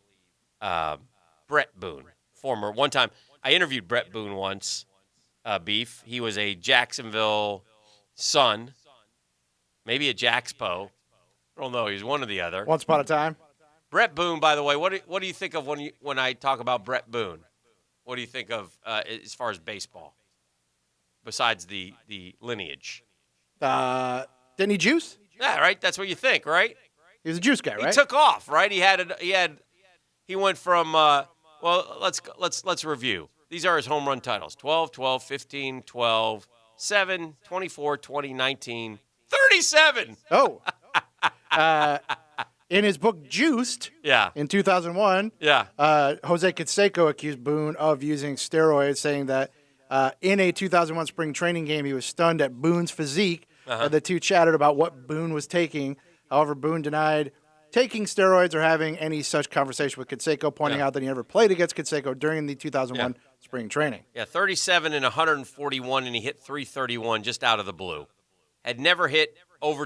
Brett Boone. One time, I interviewed Brett Boone once, Beef. He was a Jacksonville son, maybe a Jaxpo. I don't know. He was one or the other.
Once upon a time.
Brett Boone, by the way, what do you think of when I talk about Brett Boone? What do you think of as far as baseball, besides the lineage?
Didn't he juice?
Yeah, right. That's what you think, right?
He was a juice guy, right?
He took off, right? He went from let's review. These are his home run titles: 12, 12, 15, 12, 7, 24, 20, 19, 37.
Oh. In his book Juiced, in 2001, Jose Canseco accused Boone of using steroids, saying that in a 2001 spring training game, he was stunned at Boone's physique. The two chatted about what Boone was taking. However, Boone denied taking steroids or having any such conversation with Canseco, pointing out that he never played against Canseco during the 2001 spring training.
Yeah, 37 and 141, and he hit 331 just out of the blue. Had never hit over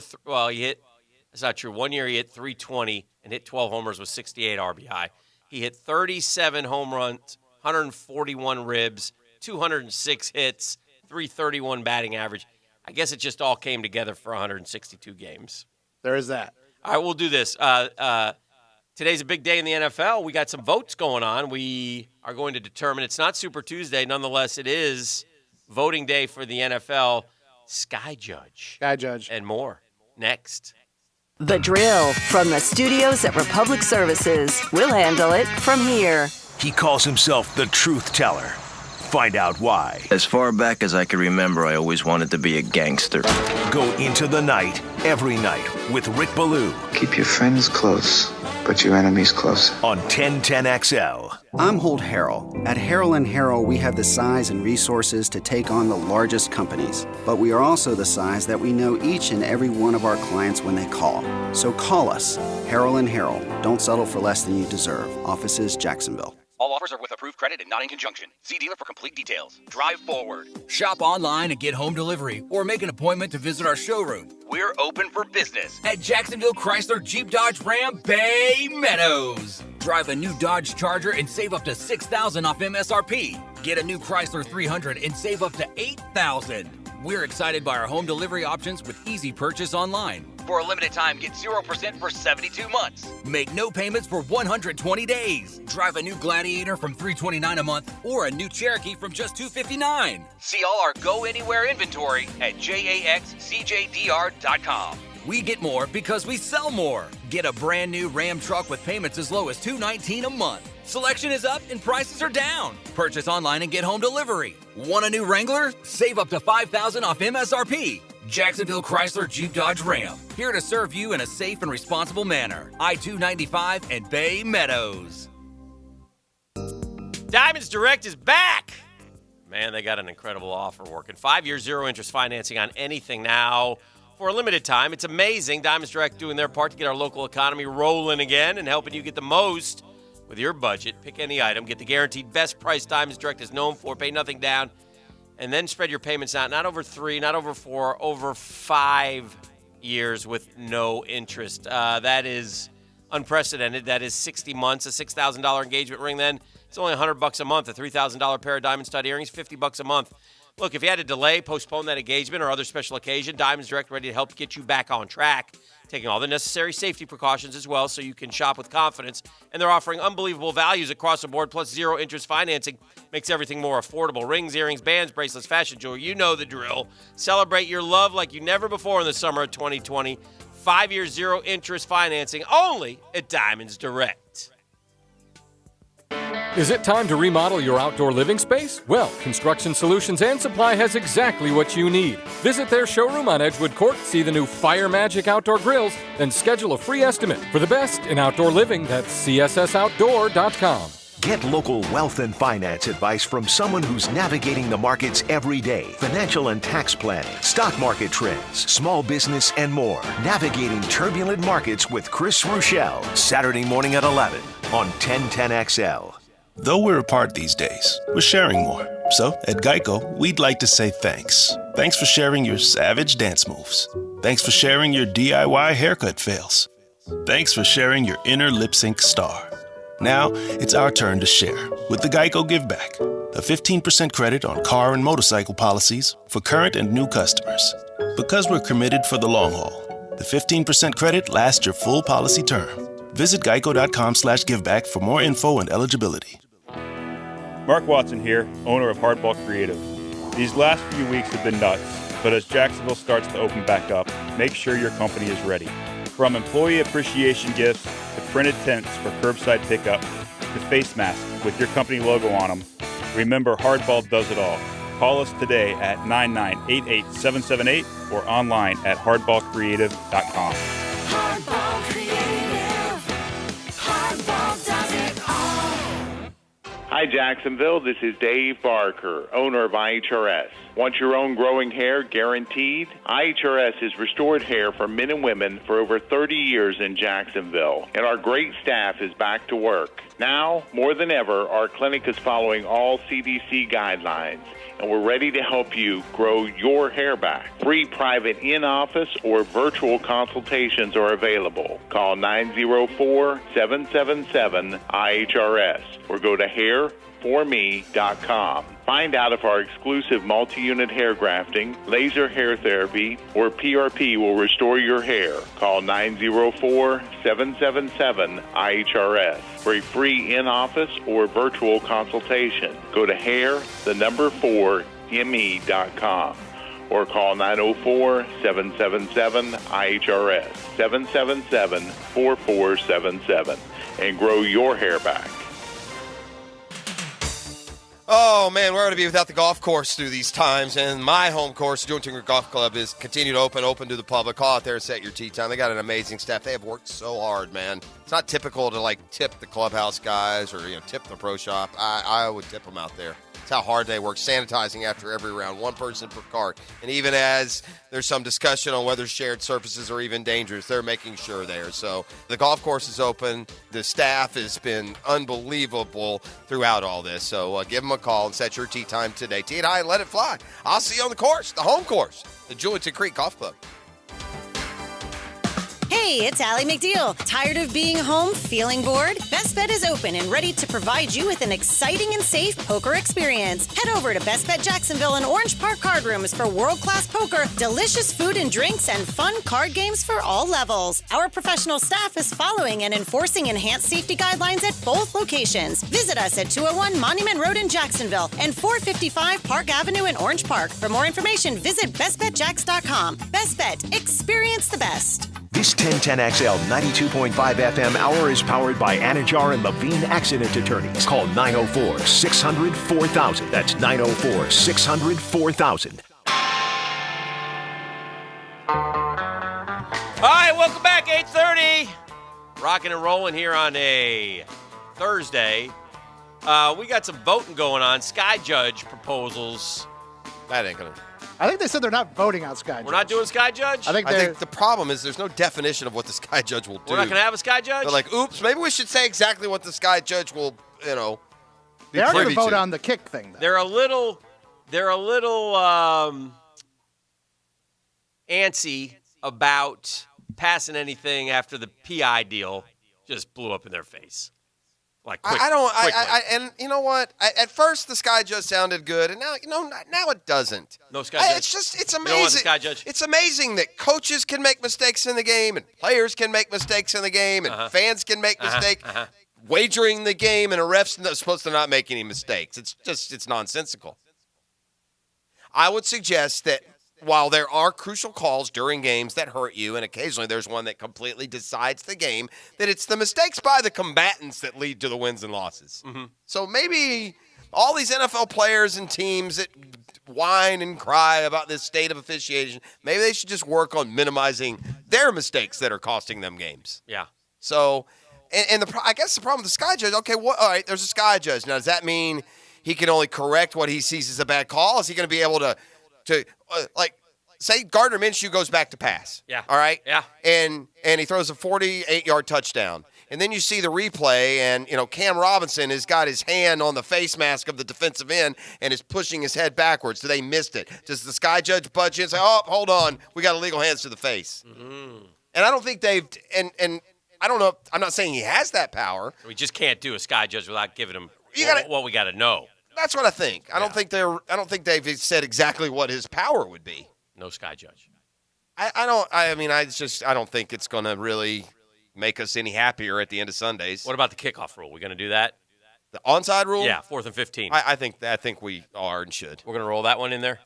he hit. That's not true. 1 year he hit 320 and hit 12 homers with 68 RBI. He hit 37 home runs, 141 ribs, 206 hits, 331 batting average. I guess it just all came together for 162 games.
There is that.
All right, we'll do this. Today's a big day in the NFL. We got some votes going on. We are going to determine. It's not Super Tuesday. Nonetheless, it is voting day for the NFL. Sky Judge. And more. Next.
The Drill from the studios at Republic Services. We'll handle it from here.
He calls himself the truth teller. Find out why.
As far back as I can remember, I always wanted to be a gangster.
Go into the night, every night, with Rick Ballou.
Keep your friends close, but your enemies close.
On 1010XL.
I'm Holt Harrell. At Harrell & Harrell, we have the size and resources to take on the largest companies. But we are also the size that we know each and every one of our clients when they call. So call us. Harrell & Harrell. Don't settle for less than you deserve. Offices, Jacksonville.
All offers are with approved credit and not in conjunction. See dealer for complete details. Drive forward.
Shop online and get home delivery or make an appointment to visit our showroom.
We're open for business
at Jacksonville Chrysler Jeep Dodge Ram Bay Meadows. Drive a new Dodge Charger and save up to $6,000 off MSRP. Get a new Chrysler 300 and save up to $8,000. We're excited by our home delivery options with easy purchase online.
For a limited time, get 0% for 72 months.
Make no payments for 120 days. Drive a new Gladiator from $329 a month or a new Cherokee from just $259.
See all our Go Anywhere inventory at JAXCJDR.com.
We get more because we sell more. Get a brand new Ram truck with payments as low as $219 a month. Selection is up and prices are down. Purchase online and get home delivery. Want a new Wrangler? Save up to $5,000 off MSRP. Jacksonville Chrysler Jeep Dodge Ram. Here to serve you in a safe and responsible manner. I-295 and Bay Meadows.
Diamonds Direct is back. Man, they got an incredible offer working. 5 year zero interest financing on anything now for a limited time. It's amazing. Diamonds Direct doing their part to get our local economy rolling again and helping you get the most with your budget. Pick any item. Get the guaranteed best price Diamonds Direct is known for. Pay nothing down. And then spread your payments out, not over 3, not over 4, over 5 years with no interest. That is unprecedented. That is 60 months, a $6,000 engagement ring then. It's only $100 a month. A $3,000 pair of diamond stud earrings, $50 a month. Look, if you had to delay, postpone that engagement or other special occasion, Diamonds Direct ready to help get you back on track, taking all the necessary safety precautions as well so you can shop with confidence. And they're offering unbelievable values across the board, plus zero interest financing. Makes everything more affordable. Rings, earrings, bands, bracelets, fashion jewelry. You know the drill. Celebrate your love like you never before in the summer of 2020. 5 year zero interest financing only at Diamonds Direct.
Is it time to remodel your outdoor living space? Well, Construction Solutions and Supply has exactly what you need. Visit their showroom on Edgewood Court, see the new Fire Magic outdoor grills, then schedule a free estimate. For the best in outdoor living, that's cssoutdoor.com.
Get local wealth and finance advice from someone who's navigating the markets every day. Financial and tax planning, stock market trends, small business, and more. Navigating turbulent markets with Chris Rochelle. Saturday morning at 11 on 1010XL.
Though we're apart these days, we're sharing more. So, at Geico, we'd like to say thanks. Thanks for sharing your savage dance moves. Thanks for sharing your DIY haircut fails. Thanks for sharing your inner lip sync star. Now, it's our turn to share with the Geico Give Back, a 15% credit on car and motorcycle policies for current and new customers. Because we're committed for the long haul, the 15% credit lasts your full policy term. Visit geico.com/giveback for more info and eligibility.
Mark Watson here, owner of Hardball Creative. These last few weeks have been nuts, but as Jacksonville starts to open back up, make sure your company is ready. From employee appreciation gifts to printed tents for curbside pickup to face masks with your company logo on them, remember Hardball does it all. Call us today at 9988778 or online at hardballcreative.com.
Hardball Creative. Hardball does it all.
Hi, Jacksonville. This is Dave Barker, owner of IHRS. Want your own growing hair guaranteed? IHRS has restored hair for men and women for over 30 years in Jacksonville, and our great staff is back to work. Now, more than ever, our clinic is following all CDC guidelines, and we're ready to help you grow your hair back. Free private in-office or virtual consultations are available. Call 904-777-IHRS or go to hairforme.com. Find out if our exclusive multi-unit hair grafting, laser hair therapy, or PRP will restore your hair. Call 904-777-IHRS for a free in-office or virtual consultation. Go to hair4me.com or call 904-777-IHRS, 777-4477, and grow your hair back.
Oh, man, we're going to be without the golf course through these times, and my home course, Joint Tinker Golf Club, is continued open to the public. Call out there and set your tee time. They got an amazing staff. They have worked so hard, man. It's not typical to, like, tip the clubhouse guys or, tip the pro shop. I would tip them out there. It's how hard they work, sanitizing after every round, one person per cart. And even as there's some discussion on whether shared surfaces are even dangerous, they're making sure there. So the golf course is open. The staff has been unbelievable throughout all this. So give them a call and set your tee time today. Tee it high and let it fly. I'll see you on the course, the home course, the Julington Creek Golf Club.
Hey, it's Allie McDeal. Tired of being home, feeling bored? Best Bet is open and ready to provide you with an exciting and safe poker experience. Head over to Best Bet Jacksonville and Orange Park Card Rooms for world-class poker, delicious food and drinks, and fun card games for all levels. Our professional staff is following and enforcing enhanced safety guidelines at both locations. Visit us at 201 Monument Road in Jacksonville and 455 Park Avenue in Orange Park. For more information, visit bestbetjacks.com. Best Bet. Experience the best.
This 1010XL 92.5 FM hour is powered by Anajar and Levine Accident Attorneys. Call 904-600-4000. That's 904-600-4000.
All right, welcome back, 8:30. Rocking and rolling here on a Thursday. We got some voting going on. Sky Judge proposals.
That ain't going to...
I think they said they're not voting on Sky Judge.
We're not doing Sky Judge?
I think
the problem is there's no definition of what the Sky Judge will do.
We're not going to have a Sky Judge?
They're like, oops, maybe we should say exactly what the Sky Judge will, be
They are
going
to vote on the kick thing, though.
They're a little antsy about passing anything after the PI deal just blew up in their face. Like quick,
and you know what? At first, the Sky Judge sounded good, and now, now it doesn't.
No Sky Judge.
It's amazing.
You don't want the Sky Judge?
It's amazing that coaches can make mistakes in the game, and players can make mistakes in the game, and fans can make mistakes. Wagering the game, and a ref's not supposed to not make any mistakes. It's nonsensical. I would suggest that while there are crucial calls during games that hurt you, and occasionally there's one that completely decides the game, that it's the mistakes by the combatants that lead to the wins and losses.
Mm-hmm.
So maybe all these NFL players and teams that whine and cry about this state of officiation, maybe they should just work on minimizing their mistakes that are costing them games.
Yeah.
So, I guess the problem with the Sky Judge, okay, all right, there's a Sky Judge. Now, does that mean he can only correct what he sees as a bad call? Is he going to be able to say Gardner Minshew goes back to pass.
Yeah.
All right?
Yeah.
And he throws a 48-yard touchdown. And then you see the replay, and, Cam Robinson has got his hand on the face mask of the defensive end and is pushing his head backwards. So they missed it. Does the Sky Judge budge in and say, oh, hold on, we got illegal hands to the face?
Mm-hmm.
And I don't think they've – and I don't know – I'm not saying he has that power.
We just can't do a Sky Judge without giving him what we got to know.
That's what I think. I don't think they've said exactly what his power would be.
No Sky Judge.
I don't think it's going to really make us any happier at the end of Sundays.
What about the kickoff rule? We going to do that?
The onside rule?
Yeah, 4th and 15.
I think we are and should.
We're going to roll that one in there?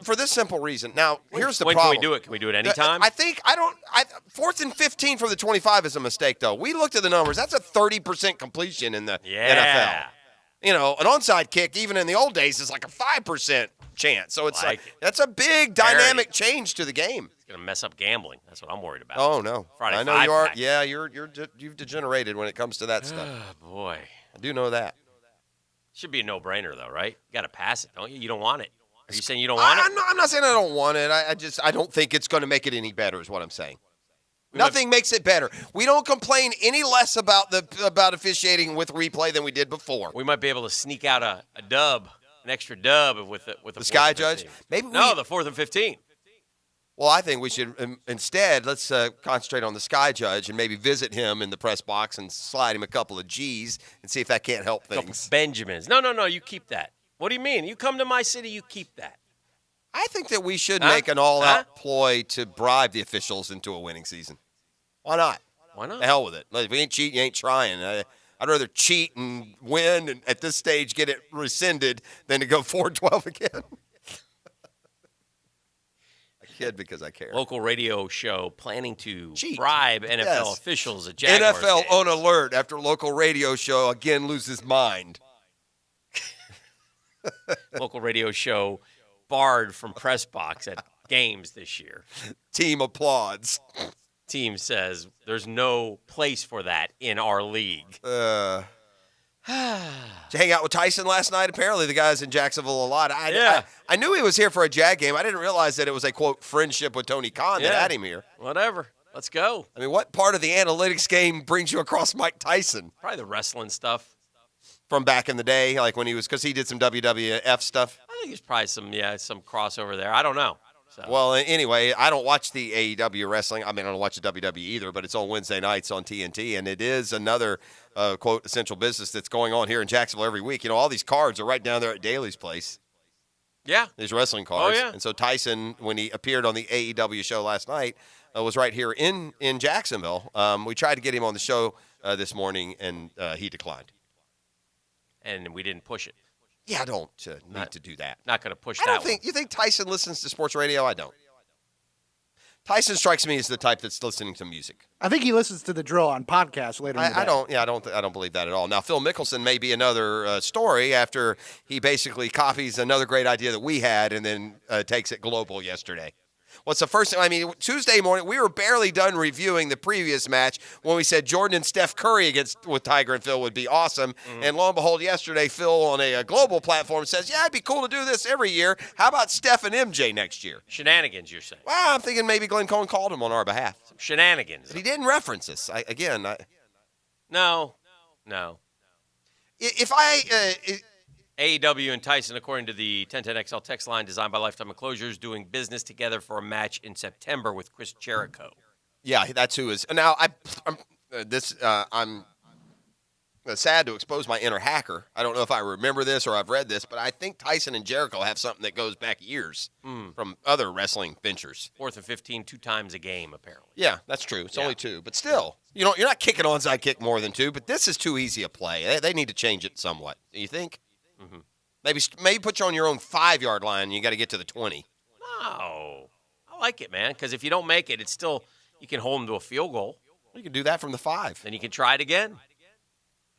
For this simple reason. Now, here's the
when
problem.
Can we do it? Can we do it anytime?
4th and 15 from the 25 is a mistake, though. We looked at the numbers. That's a 30% completion in the NFL. An onside kick, even in the old days, is like a 5% chance. So it's that's a big dynamic change to the game.
It's going to mess up gambling. That's what I'm worried about.
Oh, no.
Friday
I know you are.
pack.
Yeah, you've degenerated when it comes to that stuff.
Oh, boy.
I do know that.
Should be a no-brainer, though, right? You got to pass it, don't you? You don't want it. Are you saying you don't want it?
I'm not saying I don't want it. I don't think it's going to make it any better is what I'm saying. Nothing makes it better. We don't complain any less about officiating with replay than we did before.
We might be able to sneak out a dub, an extra dub with the
sky judge. Maybe
the 4th and 15.
Well, I think we should instead let's concentrate on the sky judge and maybe visit him in the press box and slide him a couple of G's and see if that can't help things.
Benjamins. No, you keep that. What do you mean? You come to my city, you keep that.
I think that we should make an all-out ploy to bribe the officials into a winning season. Why not?
Why not?
The hell with it. If we ain't cheating, you ain't trying. I'd rather cheat and win and at this stage get it rescinded than to go 4-12 again. I kid because I care.
Local radio show planning to bribe NFL officials at Jaguars
NFL
game.
on alert after local radio show again loses mind.
Local radio show barred from press box at games this year.
Team applauds.
Team says there's no place for that in our league.
Did you hang out with Tyson last night? Apparently the guy's in Jacksonville a lot. I knew he was here for a Jag game. I didn't realize that it was a, quote, friendship with Tony Khan that had him here.
Whatever. Let's go.
I mean, what part of the analytics game brings you across Mike Tyson?
Probably the wrestling stuff.
From back in the day, like when he was, because he did some WWF stuff.
I think there's probably some crossover there. I don't know. So.
Well, anyway, I don't watch the AEW wrestling. I mean, I don't watch the WWE either, but it's on Wednesday nights on TNT, and it is another, quote, essential business that's going on here in Jacksonville every week. All these cards are right down there at Daly's place.
Yeah.
These wrestling cards.
Oh, yeah.
And so Tyson, when he appeared on the AEW show last night, was right here in Jacksonville. We tried to get him on the show this morning, and he declined.
And we didn't push it.
Yeah, I don't need to do that.
Not going to push
I don't
that
think.
one.
You think Tyson listens to sports radio? I don't. Tyson strikes me as the type that's listening to music.
I think he listens to the drill on podcasts later.
I don't. Yeah, I don't believe that at all. Now, Phil Mickelson may be another story after he basically copies another great idea that we had and then takes it global yesterday. What's the first thing? I mean, Tuesday morning, we were barely done reviewing the previous match when we said Jordan and Steph Curry with Tiger and Phil would be awesome. Mm-hmm. And lo and behold, yesterday, Phil on a global platform says, yeah, it'd be cool to do this every year. How about Steph and MJ next year?
Shenanigans, you're saying?
Well, I'm thinking maybe Glenn Cohen called him on our behalf.
Some shenanigans.
But he didn't reference us.
No.
If
AEW and Tyson, according to the 1010XL text line designed by Lifetime Enclosures, doing business together for a match in September with Chris Jericho.
Yeah, that's who is. Now, I'm sad to expose my inner hacker. I don't know if I remember this or I've read this, but I think Tyson and Jericho have something that goes back years from other wrestling ventures.
4th and 15, 2 times a game, apparently.
Yeah, that's true. It's only 2. But still, you're not kicking onside kick more than 2, but this is too easy a play. They need to change it somewhat. Do you think?
Mm-hmm.
Maybe put you on your own 5-yard line. And you got to get to the 20.
No, I like it, man. Because if you don't make it, it's still you can hold them to a field goal.
You can do that from the 5.
Then you can try it again.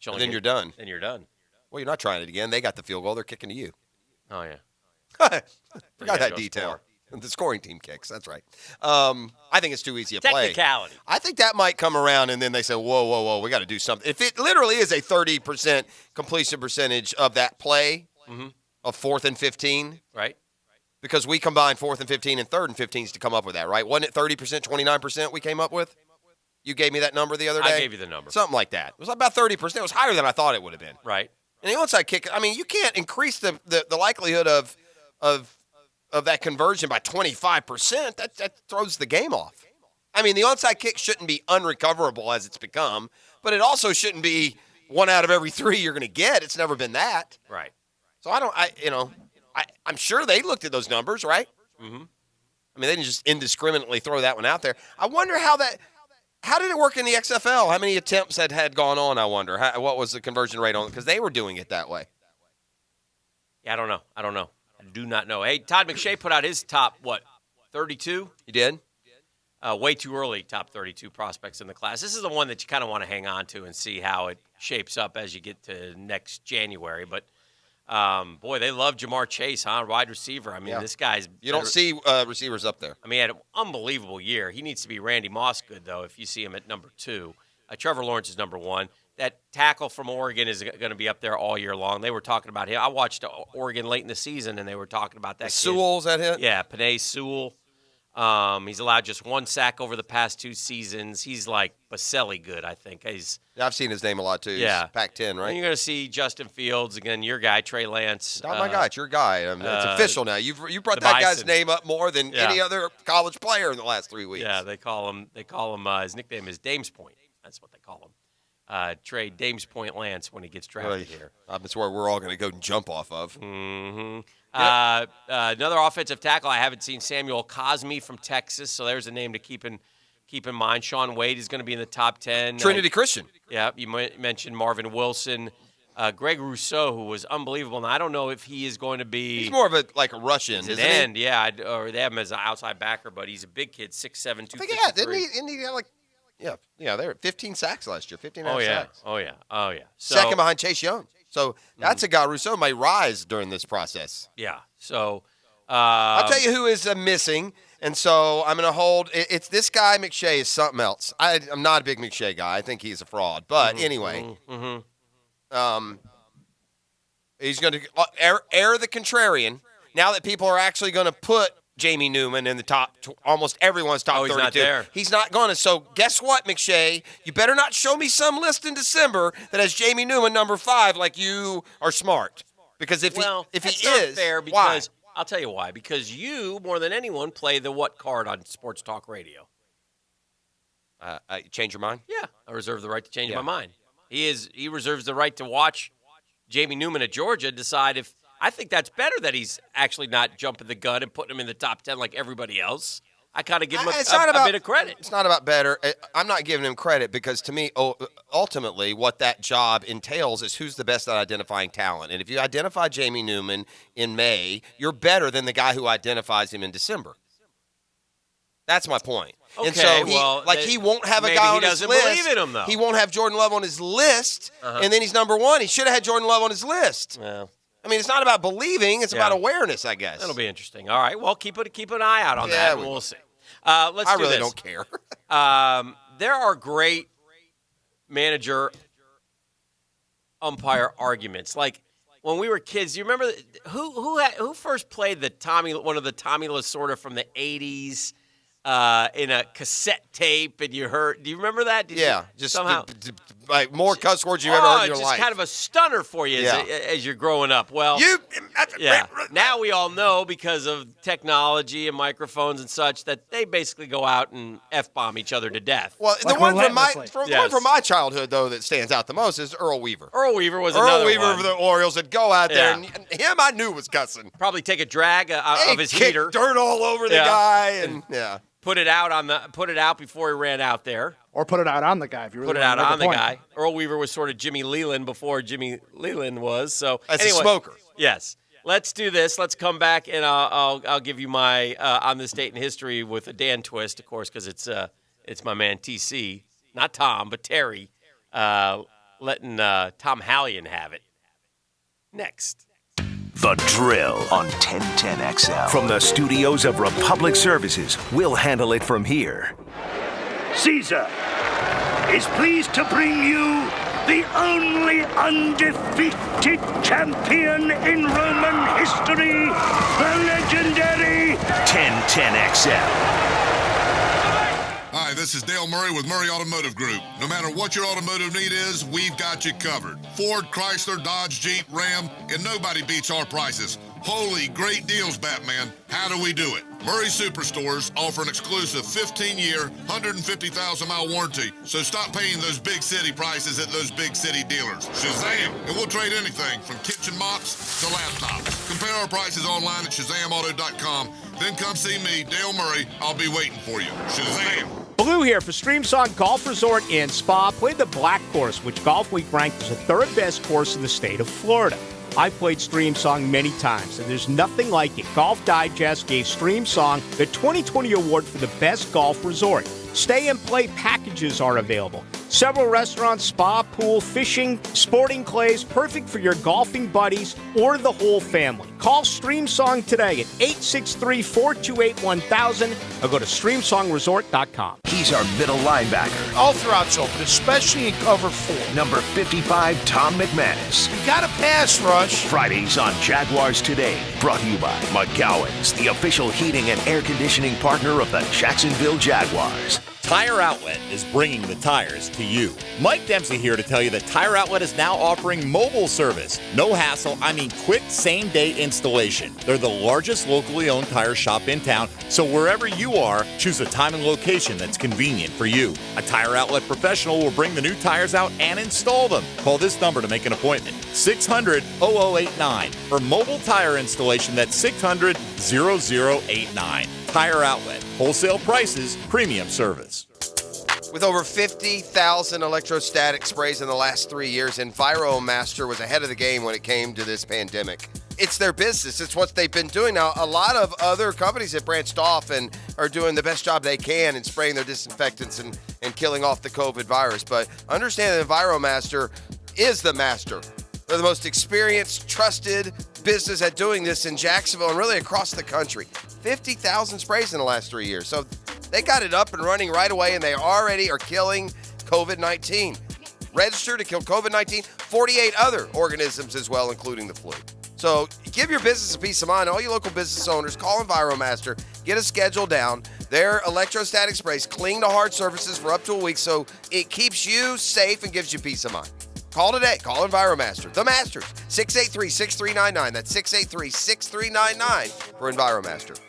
And then you're done.
Then you're done.
Well, you're not trying it again. They got the field goal. They're kicking to you.
Oh yeah.
Forgot that detail. Score. The scoring team kicks. That's right. I think it's too easy a play.
Technicality.
I think that might come around, and then they say, whoa, we got to do something. If it literally is a 30% completion percentage of that play of 4th and 15.
Right.
Because we combined 4th and 15 and 3rd and 15s to come up with that, right? Wasn't it 30%, 29% we came up with? You gave me that number the other day?
I gave you the number.
Something like that. It was about 30%. It was higher than I thought it would have been.
Right.
And the onside kick, I mean, you can't increase the likelihood of that conversion by 25%. That throws the game off. I mean, the onside kick shouldn't be unrecoverable as it's become, but it also shouldn't be 1 out of every 3 you're going to get. It's never been that.
Right.
So I'm sure they looked at those numbers, right?
Mm-hmm.
I mean, they didn't just indiscriminately throw that one out there. I wonder how How did it work in the XFL? How many attempts had gone on, I wonder? What was the conversion rate on it? Because they were doing it that way.
Yeah, I don't know. I do not know. Hey, Todd McShay put out his top, 32?
He did?
Way too early top 32 prospects in the class. This is the one that you kind of want to hang on to and see how it shapes up as you get to next January. But, boy, they love Jamar Chase, huh? Wide receiver. I mean, this guy's –
You don't see receivers up there.
I mean, he had an unbelievable year. He needs to be Randy Moss good, though, if you see him at number 2. Trevor Lawrence is number 1. That tackle from Oregon is going to be up there all year long. They were talking about him. I watched Oregon late in the season, and they were talking about that kid.
Sewell, is that him?
Yeah, Penei Sewell. He's allowed just 1 sack over the past 2 seasons. He's like Baselli good, I think.
I've seen his name a lot, too.
Yeah.
He's Pac-10, right?
And you're going to see Justin Fields, again, your guy, Trey Lance.
Not my guy. It's your guy. It's official now. You brought that guy's name up more than any other college player in the last 3 weeks.
Yeah, they call him, his nickname is Dames Point. That's what they call him. Trey Dames Point Lance when he gets drafted here.
That's where we're all going to go and jump off of.
Mm-hmm. Yep. Another offensive tackle. I haven't seen Samuel Cosme from Texas, so there's a name to keep in mind. Shaun Wade is going to be in the top 10.
Trinity Christian.
Yeah, you mentioned Marvin Wilson. Greg Rousseau, who was unbelievable. Now, I don't know if he is going to be.
He's more of a Russian,
isn't
he?
Yeah, or they have him as an outside backer, but he's a big kid, 6'7", 253.
Didn't he have they were 15 sacks last year, 15
sacks. Oh, yeah. So,
second behind Chase Young. So that's a guy Rousseau may rise during this process.
Yeah. So
I'll tell you who is missing, and so I'm going to hold. It's this guy McShay is something else. I'm not a big McShay guy. I think he's a fraud. But anyway, he's going to air the contrarian. Now that people are actually going to put Jamie Newman in the top, almost everyone's top 32.
He's not there.
He's not going to. So guess what, McShay? You better not show me some list in December that has Jamie Newman number 5 like you are smart. Because if he
that's
is,
not fair because
why?
I'll tell you why. Because you, more than anyone, play the what card on Sports Talk Radio?
Change your mind?
Yeah. I reserve the right to change my mind. He reserves the right to watch Jamie Newman at Georgia decide if I think that's better that he's actually not jumping the gun and putting him in the top 10 like everybody else. I kind of give him a bit of credit.
It's not about better. I'm not giving him credit because, to me, ultimately what that job entails is who's the best at identifying talent. And if you identify Jamie Newman in May, you're better than the guy who identifies him in December. That's my point.
Okay,
and so he won't have a guy on his list.
Maybe he doesn't believe in him, though.
He won't have Jordan Love on his list, and then he's number 1. He should have had Jordan Love on his list.
Well,
I mean, it's not about believing; it's about awareness, I guess.
That'll be interesting. All right, well, keep an eye out on that, and we'll see. Let's
I
do
really
this.
don't care.
There are great manager umpire arguments. Like when we were kids, you remember who first played one of the Tommy Lasorda from the 80s in a cassette tape, and you heard? Do you remember that?
Just
somehow
like more cuss words you've ever heard in your
just
life.
Kind of a stunner for you as you're growing up. Well, now we all know because of technology and microphones and such that they basically go out and F-bomb each other to death.
Well, the one from my childhood, though, that stands out the most is Earl Weaver.
Earl Weaver was another one.
of the Orioles would go out there, and him I knew was cussing.
Probably take a drag of his heater.
Dirt all over the guy, and
put it out before he ran out there.
Or put it out on the guy if you really
put it out on the
point.
guy. Earl Weaver was sort of Jimmy Leland before Jimmy Leland was. So
as
anyway,
a smoker.
Yes. Let's do this. Let's come back and I'll give you my on this date in history with a Dan twist, of course, because it's my man TC, not Tom, but Terry, letting Tom Hallion have it. Next.
The Drill on 1010XL. From the studios of Republic Services, we'll handle it from here.
Caesar is pleased to bring you the only undefeated champion in Roman history, the legendary
1010XL.
Hi, this is Dale Murray with Murray Automotive Group. No matter what your automotive need is, we've got you covered. Ford, Chrysler, Dodge, Jeep, Ram, and nobody beats our prices. Holy great deals, Batman. How do we do it? Murray Superstores offer an exclusive 15-year, 150,000-mile warranty, so stop paying those big city prices at those big city dealers. Shazam! And we'll trade anything from kitchen mops to laptops. Compare our prices online at ShazamAuto.com. Then come see me, Dale Murray. I'll be waiting for you. Shazam!
Blue here for Streamsong Golf Resort and Spa. Play the Black Course, which Golf Week ranked as the third best course in the state of Florida. I played Streamsong many times, and there's nothing like it. Golf Digest gave Streamsong the 2020 award for the best golf resort. Stay and play packages are available. Several restaurants, spa, pool, fishing, sporting clays, perfect for your golfing buddies or the whole family. Call Streamsong today at 863-428-1000 or go to streamsongresort.com.
He's our middle linebacker.
All throughout show, but especially in cover 4.
Number 55, Tom McManus.
You got to pass rush.
Fridays on Jaguars Today. Brought to you by McGowan's, the official heating and air conditioning partner of the Jacksonville Jaguars.
Tire Outlet is bringing the tires to you. Mike Dempsey here to tell you that Tire Outlet is now offering mobile service. No hassle, quick same-day installation. They're the largest locally owned tire shop in town, so wherever you are, choose a time and location that's convenient for you. A Tire Outlet professional will bring the new tires out and install them. Call this number to make an appointment, 600-0089. For mobile tire installation, that's 600-0089. Tire Outlet. Wholesale prices, premium service.
With over 50,000 electrostatic sprays in the last 3 years, EnviroMaster was ahead of the game when it came to this pandemic. It's their business. It's what they've been doing. Now, a lot of other companies have branched off and are doing the best job they can in spraying their disinfectants and killing off the COVID virus. But understand that EnviroMaster is the master. They're the most experienced, trusted business at doing this in Jacksonville and really across the country. 50,000 sprays in the last 3 years. So they got it up and running right away, and they already are killing COVID-19. Registered to kill COVID-19, 48 other organisms as well, including the flu. So give your business a peace of mind. All you local business owners, call EnviroMaster. Get a schedule down. Their electrostatic sprays clean to hard surfaces for up to a week, so it keeps you safe and gives you peace of mind. Call today. Call EnviroMaster. The Masters. 683-6399. That's 683-6399 for EnviroMaster.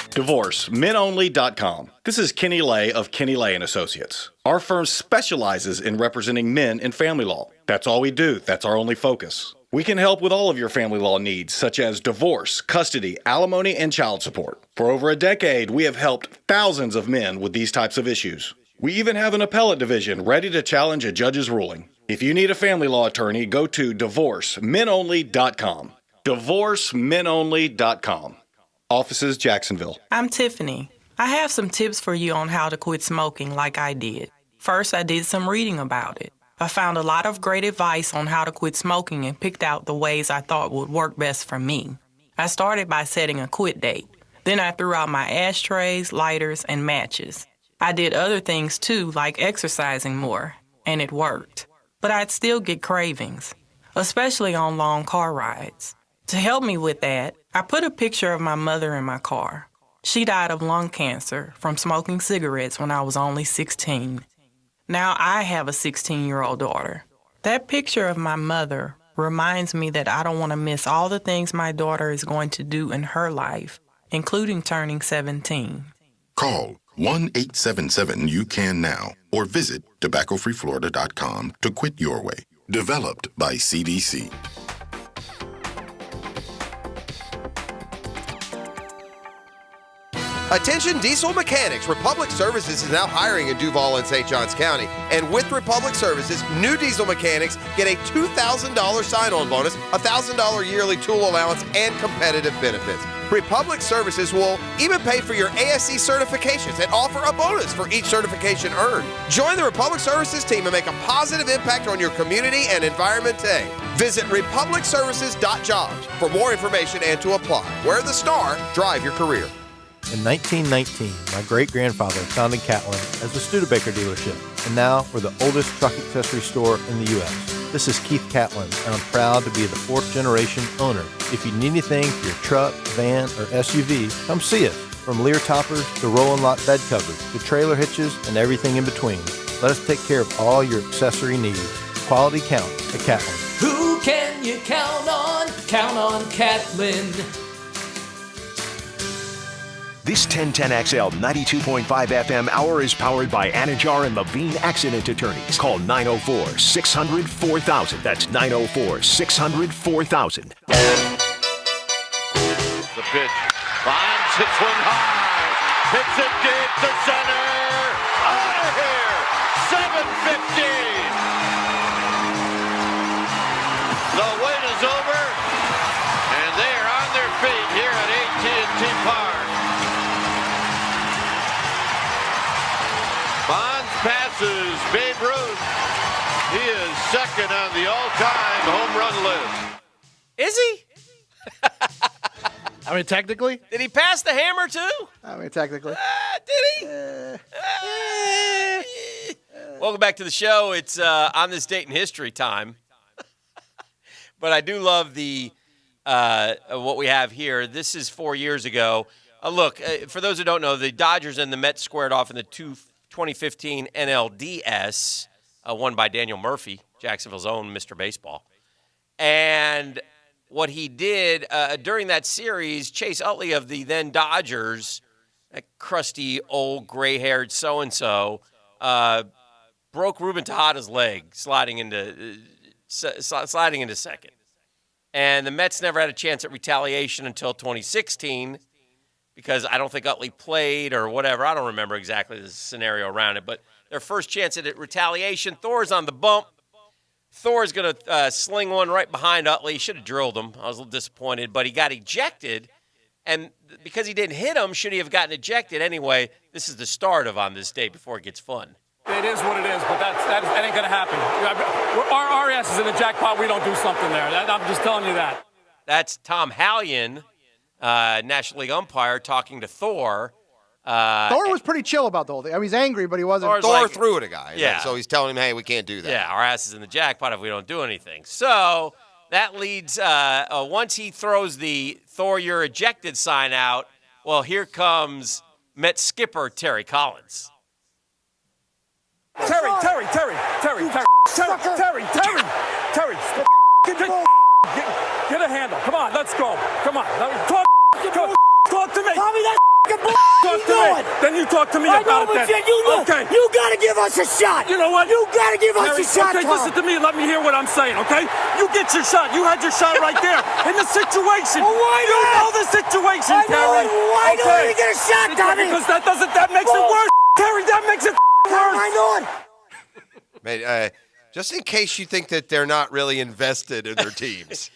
DivorceMenOnly.com. This is Kenny Lay of Kenny Lay & Associates. Our firm specializes in representing men in family law. That's all we do. That's our only focus. We can help with all of your family law needs, such as divorce, custody, alimony, and child support. For over a decade, we have helped thousands of men with these types of issues. We even have an appellate division ready to challenge a judge's ruling. If you need a family law attorney, go to DivorceMenOnly.com. DivorceMenOnly.com. Offices, Jacksonville.
I'm Tiffany. I have some tips for you on how to quit smoking like I did. First, I did some reading about it. I found a lot of great advice on how to quit smoking and picked out the ways I thought would work best for me. I started by setting a quit date. Then I threw out my ashtrays, lighters, and matches. I did other things too, like exercising more, and it worked. But I'd still get cravings, especially on long car rides. To help me with that, I put a picture of my mother in my car. She died of lung cancer from smoking cigarettes when I was only 16. Now I have a 16-year-old daughter. That picture of my mother reminds me that I don't want to miss all the things my daughter is going to do in her life, including turning 17.
Call 1-877-YOU-CAN-NOW or visit tobaccofreeflorida.com to quit your way. Developed by CDC.
Attention diesel mechanics. Republic Services is now hiring in Duval and St. Johns County. And with Republic Services, new diesel mechanics get a $2,000 sign-on bonus, a $1,000 yearly tool allowance, and competitive benefits. Republic Services will even pay for your ASE certifications and offer a bonus for each certification earned. Join the Republic Services team and make a positive impact on your community and environment today. Visit republicservices.jobs for more information and to apply. Wear the star, drive your career.
In 1919, my great-grandfather founded Catlin as a Studebaker dealership, and now we're the oldest truck accessory store in the U.S. This is Keith Catlin, and I'm proud to be the fourth-generation owner. If you need anything for your truck, van, or SUV, come see us. From Lear toppers to roll-and lot bed covers to trailer hitches and everything in between. Let us take care of all your accessory needs. Quality counts at Catlin.
Who can you count on? Count on Catlin.
This 1010XL 92.5 FM hour is powered by Anajar and Levine Accident Attorneys. Call 904-600-4000. That's 904-600-4000.
The pitch finds its one high.
Hits it deep to center. Out of here. 7:15. The wait is over, and they are on their feet here at AT&T Park. Bonds passes Babe Ruth. He is second on the all-time home run list.
Is he?
I mean, technically.
Did he pass the hammer too?
I mean, technically.
Did he? Welcome back to the show. It's on this date in history time. But I do love the what we have here. This is 4 years ago. Look, for those who don't know, the Dodgers and the Mets squared off in the 2015 NLDS, won by Daniel Murphy, Jacksonville's own Mr. Baseball. And what he did during that series, Chase Utley of the then Dodgers, that crusty old gray-haired so-and-so, broke Ruben Tejada's leg sliding into second. And the Mets never had a chance at retaliation until 2016 because I don't think Utley played or whatever. I don't remember exactly the scenario around it. But their first chance at retaliation, Thor's on the bump. Thor's going to sling one right behind Utley. He should have drilled him. I was a little disappointed, but he got ejected. And because he didn't hit him, should he have gotten ejected anyway? This is the start of On This Day before it gets fun.
It is what it is, but that ain't going to happen. Our ass is in the jackpot. We don't do something there. I'm just telling you that.
That's Tom Hallion, National League umpire, talking to Thor.
Thor was pretty chill about the whole thing. I mean, he's angry, but he wasn't.
Thor threw at a guy.
Yeah.
So he's telling him, hey, we can't do that.
Yeah, our ass is in the jackpot if we don't do anything. So that leads, once he throws the Thor, you're ejected sign out, well, here comes Met skipper Terry Collins.
Terry. Get a handle. Come on, let's go. Come on. Talk to me.
Tommy, that's
talk to me. Then you talk to me about it. Okay.
You got to give us a shot.
You know what?
You got to give us a shot,
Okay,
Tom.
listen to me and let me hear what I'm saying, okay? You get your shot. You had your shot right there. In the situation.
Well, why
you
not?
know the situation,
I know
Terry.
it. Why don't you get a shot, Tommy?
Because that makes it worse, Terry. That makes it worse.
Why not?
Man, just in case you think that they're not really invested in their teams.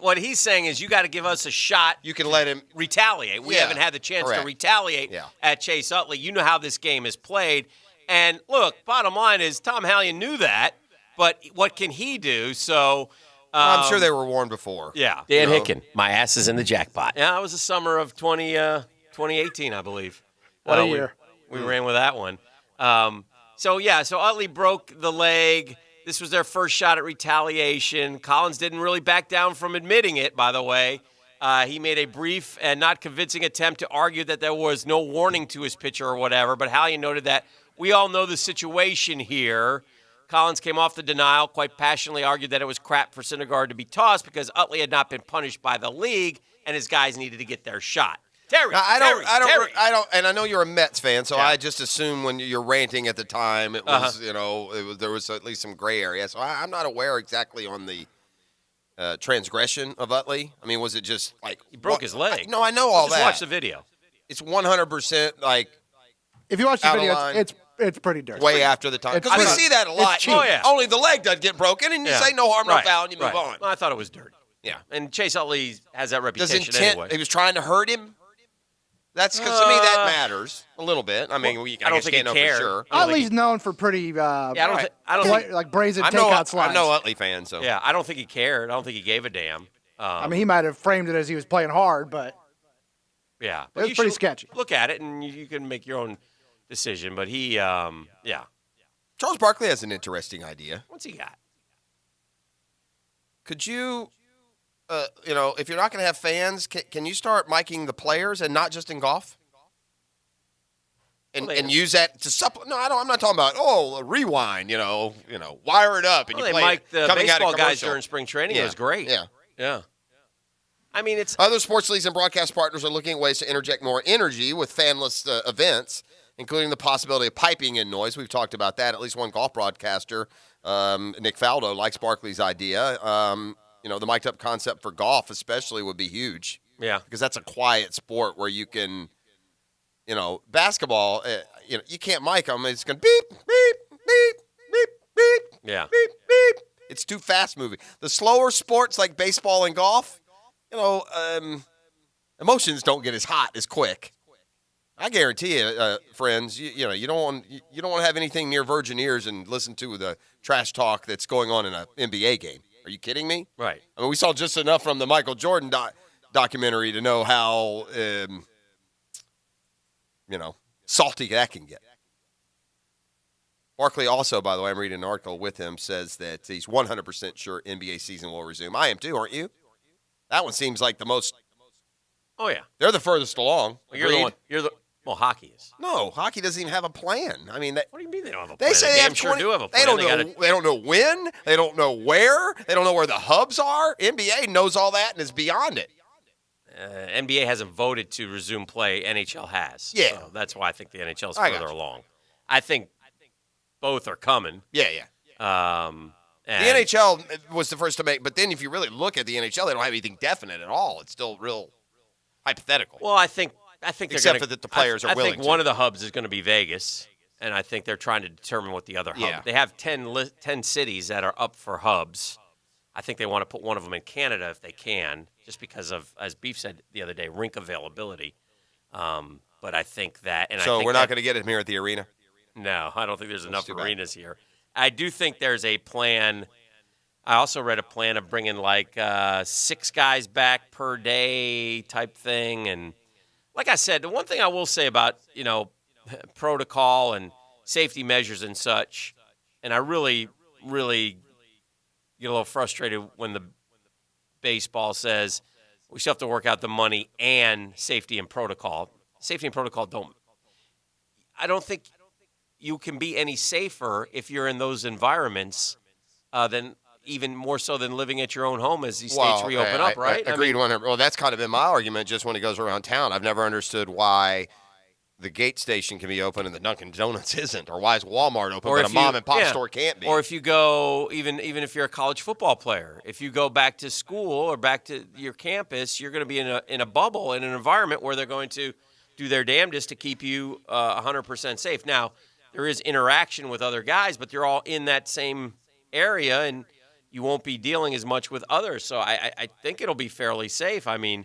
What he's saying is you got to give us a shot.
You can let him
retaliate. We haven't had the chance to retaliate at Chase Utley. You know how this game is played. And look, bottom line is Tom Hallion knew that, but what can he do? So
I'm sure they were warned before.
Yeah.
Dan Hicken, my ass is in the jackpot.
Yeah, it was the summer of 2018, I believe.
What a year.
We ran with that one. So Utley broke the leg. This was their first shot at retaliation. Collins didn't really back down from admitting it, by the way. He made a brief and not convincing attempt to argue that there was no warning to his pitcher or whatever, but Hallion noted that we all know the situation here. Collins came off the denial, quite passionately argued that it was crap for Syndergaard to be tossed because Utley had not been punished by the league and his guys needed to get their shot. Terry,
now, I don't, and I know you're a Mets fan, so I just assume when you're ranting at the time, it was, there was at least some gray area. So I'm not aware exactly on the transgression of Utley. I mean, was it just like
he broke his leg?
No, I know all
just
that.
Watch the video.
It's 100% like.
If you watch the video, it's pretty dirty.
Way after the time, because we see that a lot.
Oh
yeah. Only the leg doesn't get broken, and you say no harm, no foul, and you move on.
Well, I thought it was dirty.
Yeah,
and Chase Utley has that reputation anyway.
He was trying to hurt him. That's because to me that matters a little bit. I mean, I don't think he cared. For sure.
Utley's known for pretty,
I don't think
like brazen takeout slides.
I'm no Utley fan, so
yeah, I don't think he cared. I don't think he gave a damn.
I mean, he might have framed it as he was playing hard, but
yeah,
it was pretty sketchy.
Look at it, and you can make your own decision. But he,
Charles Barkley has an interesting idea.
What's he got?
Could you? If you're not going to have fans, can you start miking the players and not just in golf? And use that to supplement. No, I'm not talking about a rewind. Wire it up and
they
play
mic'd the
coming out of
baseball guys
commercial.
during spring training. It was great.
Yeah.
I mean, it's
other sports leagues and broadcast partners are looking at ways to interject more energy with fanless events, including the possibility of piping in noise. We've talked about that. At least one golf broadcaster, Nick Faldo, likes Barkley's idea. The mic'd up concept for golf especially would be huge.
Yeah.
Because that's a quiet sport where you can basketball, you can't mic them. It's going beep, beep, beep, beep, beep,
Yeah.
beep, beep. It's too fast moving. The slower sports like baseball and golf, emotions don't get as hot as quick. I guarantee you, friends, you don't want to have anything near virgin ears and listen to the trash talk that's going on in an NBA game. Are you kidding me?
Right.
I mean, we saw just enough from the Michael Jordan documentary to know how, salty that can get. Barkley also, by the way, I'm reading an article with him, says that he's 100% sure NBA season will resume. I am too, aren't you? That one seems like the most.
Oh, yeah.
They're the furthest along.
Well, hockey is.
No, hockey doesn't even have a plan. I mean,
what do you mean they don't have a
they
plan?
say they have
sure do have a plan.
They don't know when. They don't know where. They don't know where the hubs are. NBA knows all that and is beyond it.
NBA hasn't voted to resume play. NHL has.
Yeah.
So that's why I think the NHL is further along. I think both are coming.
Yeah. The NHL was the first to make, but then if you really look at the NHL, they don't have anything definite at all. It's still real hypothetical.
Well, I think
except for that the players are willing.
I think one of the hubs is going to be Vegas, and I think they're trying to determine what the other hub.
Yeah.
They have 10 cities that are up for hubs. I think they want to put one of them in Canada if they can, just because of, as Beef said the other day, rink availability. But I think that,
so we're not going to get him here at the arena.
No, I don't think there's enough arenas here. I do think there's a plan. I also read a plan of bringing 6 guys back per day type thing. And like I said, the one thing I will say about, protocol and safety measures and such, and I really, really get a little frustrated when the baseball says we still have to work out the money and safety and protocol. Safety and protocol I don't think you can be any safer if you're in those environments than even more so than living at your own home as these states reopen up, right?
I agreed 100%. Well, that's kind of been my argument just when it goes around town. I've never understood why the Gate Station can be open and the Dunkin' Donuts isn't, or why is Walmart open but a mom-and-pop store can't be.
Or if you go, even if you're a college football player, if you go back to school or back to your campus, you're going to be in a bubble, in an environment where they're going to do their damnedest to keep you 100% safe. Now, there is interaction with other guys, but they're all in that same area, and you won't be dealing as much with others. So I think it'll be fairly safe. I mean,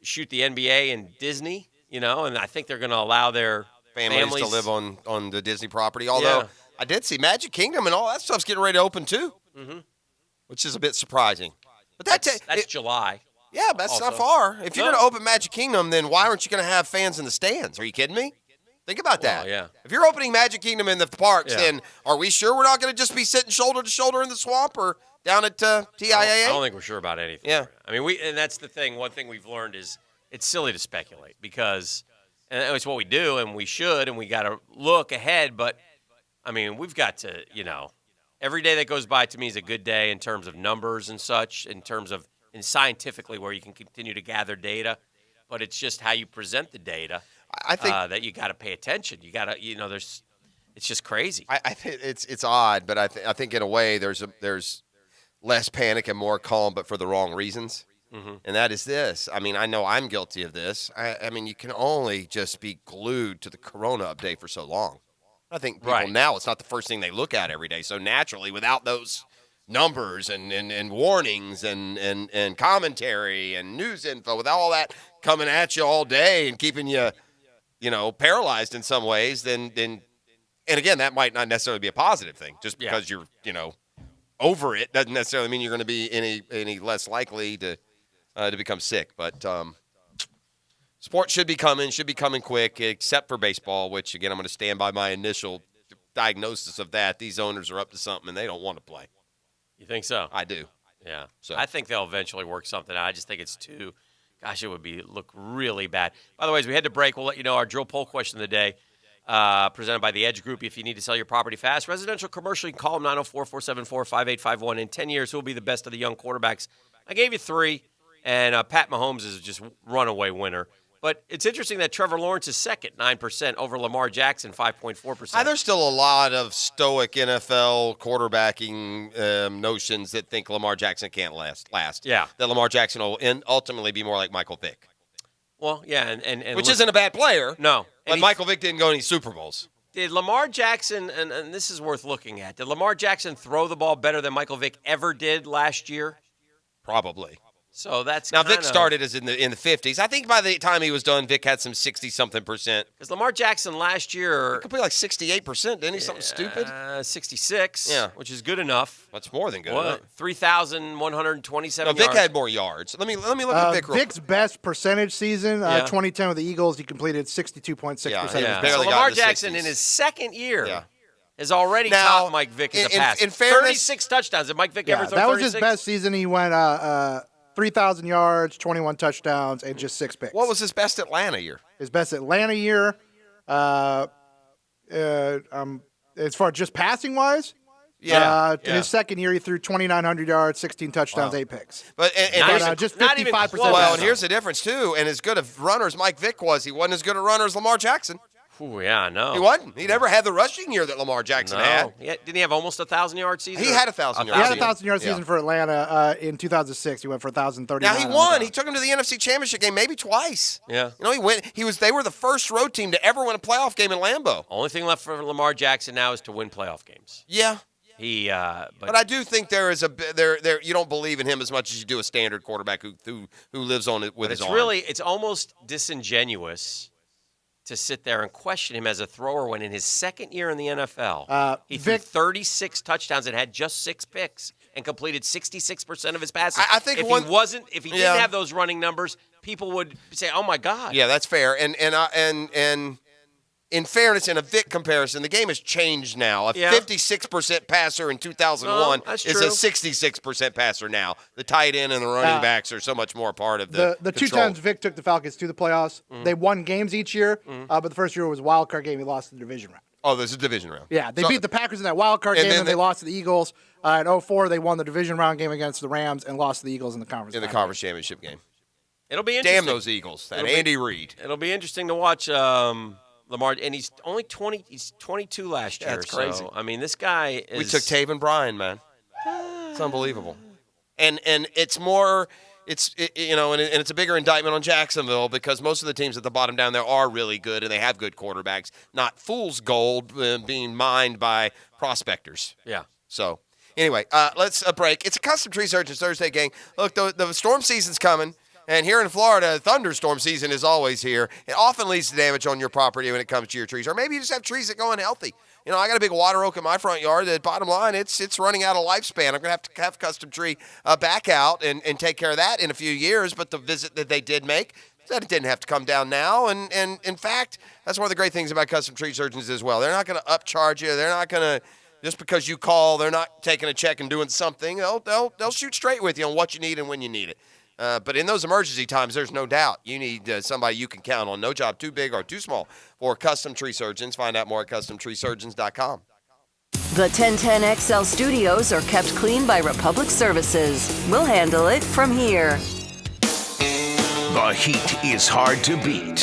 shoot the NBA and Disney, and I think they're going to allow their families
to live on the Disney property. Although I did see Magic Kingdom and all that stuff's getting ready to open too, which is a bit surprising. But
that's July.
Yeah, but that's not far. If you're going to open Magic Kingdom, then why aren't you going to have fans in the stands? Are you kidding me? Think about that.
Yeah.
If you're opening Magic Kingdom in the parks, then are we sure we're not going to just be sitting shoulder to shoulder in the swamp or down at TIAA?
I don't think we're sure about anything.
Yeah.
I mean, and that's the thing. One thing we've learned is it's silly to speculate because and it's what we do, and we should, and we got to look ahead. But, I mean, we've got to, every day that goes by to me is a good day in terms of numbers and such, in terms of and scientifically where you can continue to gather data. But it's just how you present the data.
I think
that you got to pay attention. You got to, it's just crazy.
I think it's odd, but I think in a way there's less panic and more calm, but for the wrong reasons.
Mm-hmm.
And that is this. I mean, I know I'm guilty of this. I mean, you can only just be glued to the Corona update for so long. I think people now, it's not the first thing they look at every day. So naturally, without those numbers and warnings and commentary and news info, without all that coming at you all day and keeping you, paralyzed in some ways, then and again, that might not necessarily be a positive thing. Just because you're, over it doesn't necessarily mean you're going to be any less likely to become sick. But sports should be coming quick, except for baseball, which, again, I'm going to stand by my initial diagnosis of that. These owners are up to something, and they don't want to play.
You think so?
I do.
Yeah.
So
I think they'll eventually work something out. I just think it's too – gosh, it would look really bad. By the way, as we head to break, we'll let you know our drill poll question of the day. Presented by the Edge Group. If you need to sell your property fast, residential, commercial, you can call them 904-474-5851. In 10 years, who will be the best of the young quarterbacks? I gave you 3, and Pat Mahomes is just runaway winner. But it's interesting that Trevor Lawrence is second, 9%, over Lamar Jackson, 5.4%.
There's still a lot of stoic NFL quarterbacking notions that think Lamar Jackson can't last.
Yeah.
That Lamar Jackson will ultimately be more like Michael Vick.
Well, yeah, and
which isn't a bad player.
No.
But Michael Vick didn't go any Super Bowls.
Did Lamar Jackson, and this is worth looking at, did Lamar Jackson throw the ball better than Michael Vick ever did last year?
Probably.
So that's
now Vic started as in the 50s. I think by the time he was done, Vic had some 60-something%.
Because Lamar Jackson last year,
he could play like 68%, didn't he? Something stupid.
66.
Yeah,
which is good enough.
That's more than good enough.
3,127
No,
yards.
Vic had more yards. Let me look at Vic.
Vic's best percentage season, 2010 with the Eagles, he completed 62.6% of his passes.
So Lamar Jackson in his second year. Has already
Now,
topped Mike Vick as a passer.
in fairness,
36 touchdowns. Did Mike Vick ever throw 36?
That was his best season. He went 3,000 yards, 21 touchdowns, and just 6 picks.
What was his best Atlanta year?
His best Atlanta year, as far as just passing wise, his second year he threw 2,900 yards, 16 touchdowns, 8 picks.
But
just 55%.
Well, and here's the difference too. And as good a runner as Mike Vick was, he wasn't as good a runner as Lamar Jackson.
Ooh, yeah, I know.
He wasn't. He never had the rushing year that Lamar Jackson had.
Didn't he have almost a 1,000-yard season?
He had a 1,000-yard
season. He had a 1,000-yard season for Atlanta in 2006. He went for 1,039.
Now he won. He took him to the NFC Championship game maybe twice.
Yeah.
You know, he went. They were the first road team to ever win a playoff game in Lambeau.
Only thing left for Lamar Jackson now is to win playoff games.
Yeah.
But
I do think there is you don't believe in him as much as you do a standard quarterback who lives on it with his arm.
It's almost disingenuous to sit there and question him as a thrower when in his second year in the NFL, he threw 36 touchdowns and had just 6 picks and completed 66% of his passes.
I think
if he didn't have those running numbers, people would say, "Oh my God."
Yeah, that's fair. And in fairness, in a Vic comparison, the game has changed now. A 56% passer in 2001 is a 66% passer now. The tight end and the running backs are so much more a part of the
two times Vic took the Falcons to the playoffs. They won games each year, but the first year was a wild card game. He lost the division round.
Oh, there's a division round.
Yeah, they beat the Packers in that wild card game, and they lost to the Eagles. In 2004, they won the division round game against the Rams and lost to the Eagles in the conference
championship game.
It'll be interesting.
Damn those Eagles. Andy Reid.
It'll be interesting to watch Lamar, and he's only 20. He's 22 last year.
That's crazy.
So, I mean, this guy is.
We took Taven Bryan, man. It's unbelievable. And it's more. And it's a bigger indictment on Jacksonville because most of the teams at the bottom down there are really good and they have good quarterbacks. Not fool's gold being mined by prospectors.
Yeah.
So anyway, let's break. It's a Custom Tree Surgeons Thursday, gang. Look, the storm season's coming. And here in Florida, thunderstorm season is always here. It often leads to damage on your property when it comes to your trees. Or maybe you just have trees that go unhealthy. You know, I got a big water oak in my front yard. The bottom line, it's running out of lifespan. I'm going to have Custom Tree back out and take care of that in a few years. But the visit that they did make, that it didn't have to come down now. And in fact, that's one of the great things about Custom Tree Surgeons as well. They're not going to upcharge you. They're not going to, just because you call, they're not taking a check and doing something. They'll shoot straight with you on what you need and when you need it. But in those emergency times, there's no doubt you need somebody you can count on. No job too big or too small for Custom Tree Surgeons. Find out more at CustomTreeSurgeons.com.
The 1010XL studios are kept clean by Republic Services. We'll handle it from here.
The heat is hard to beat.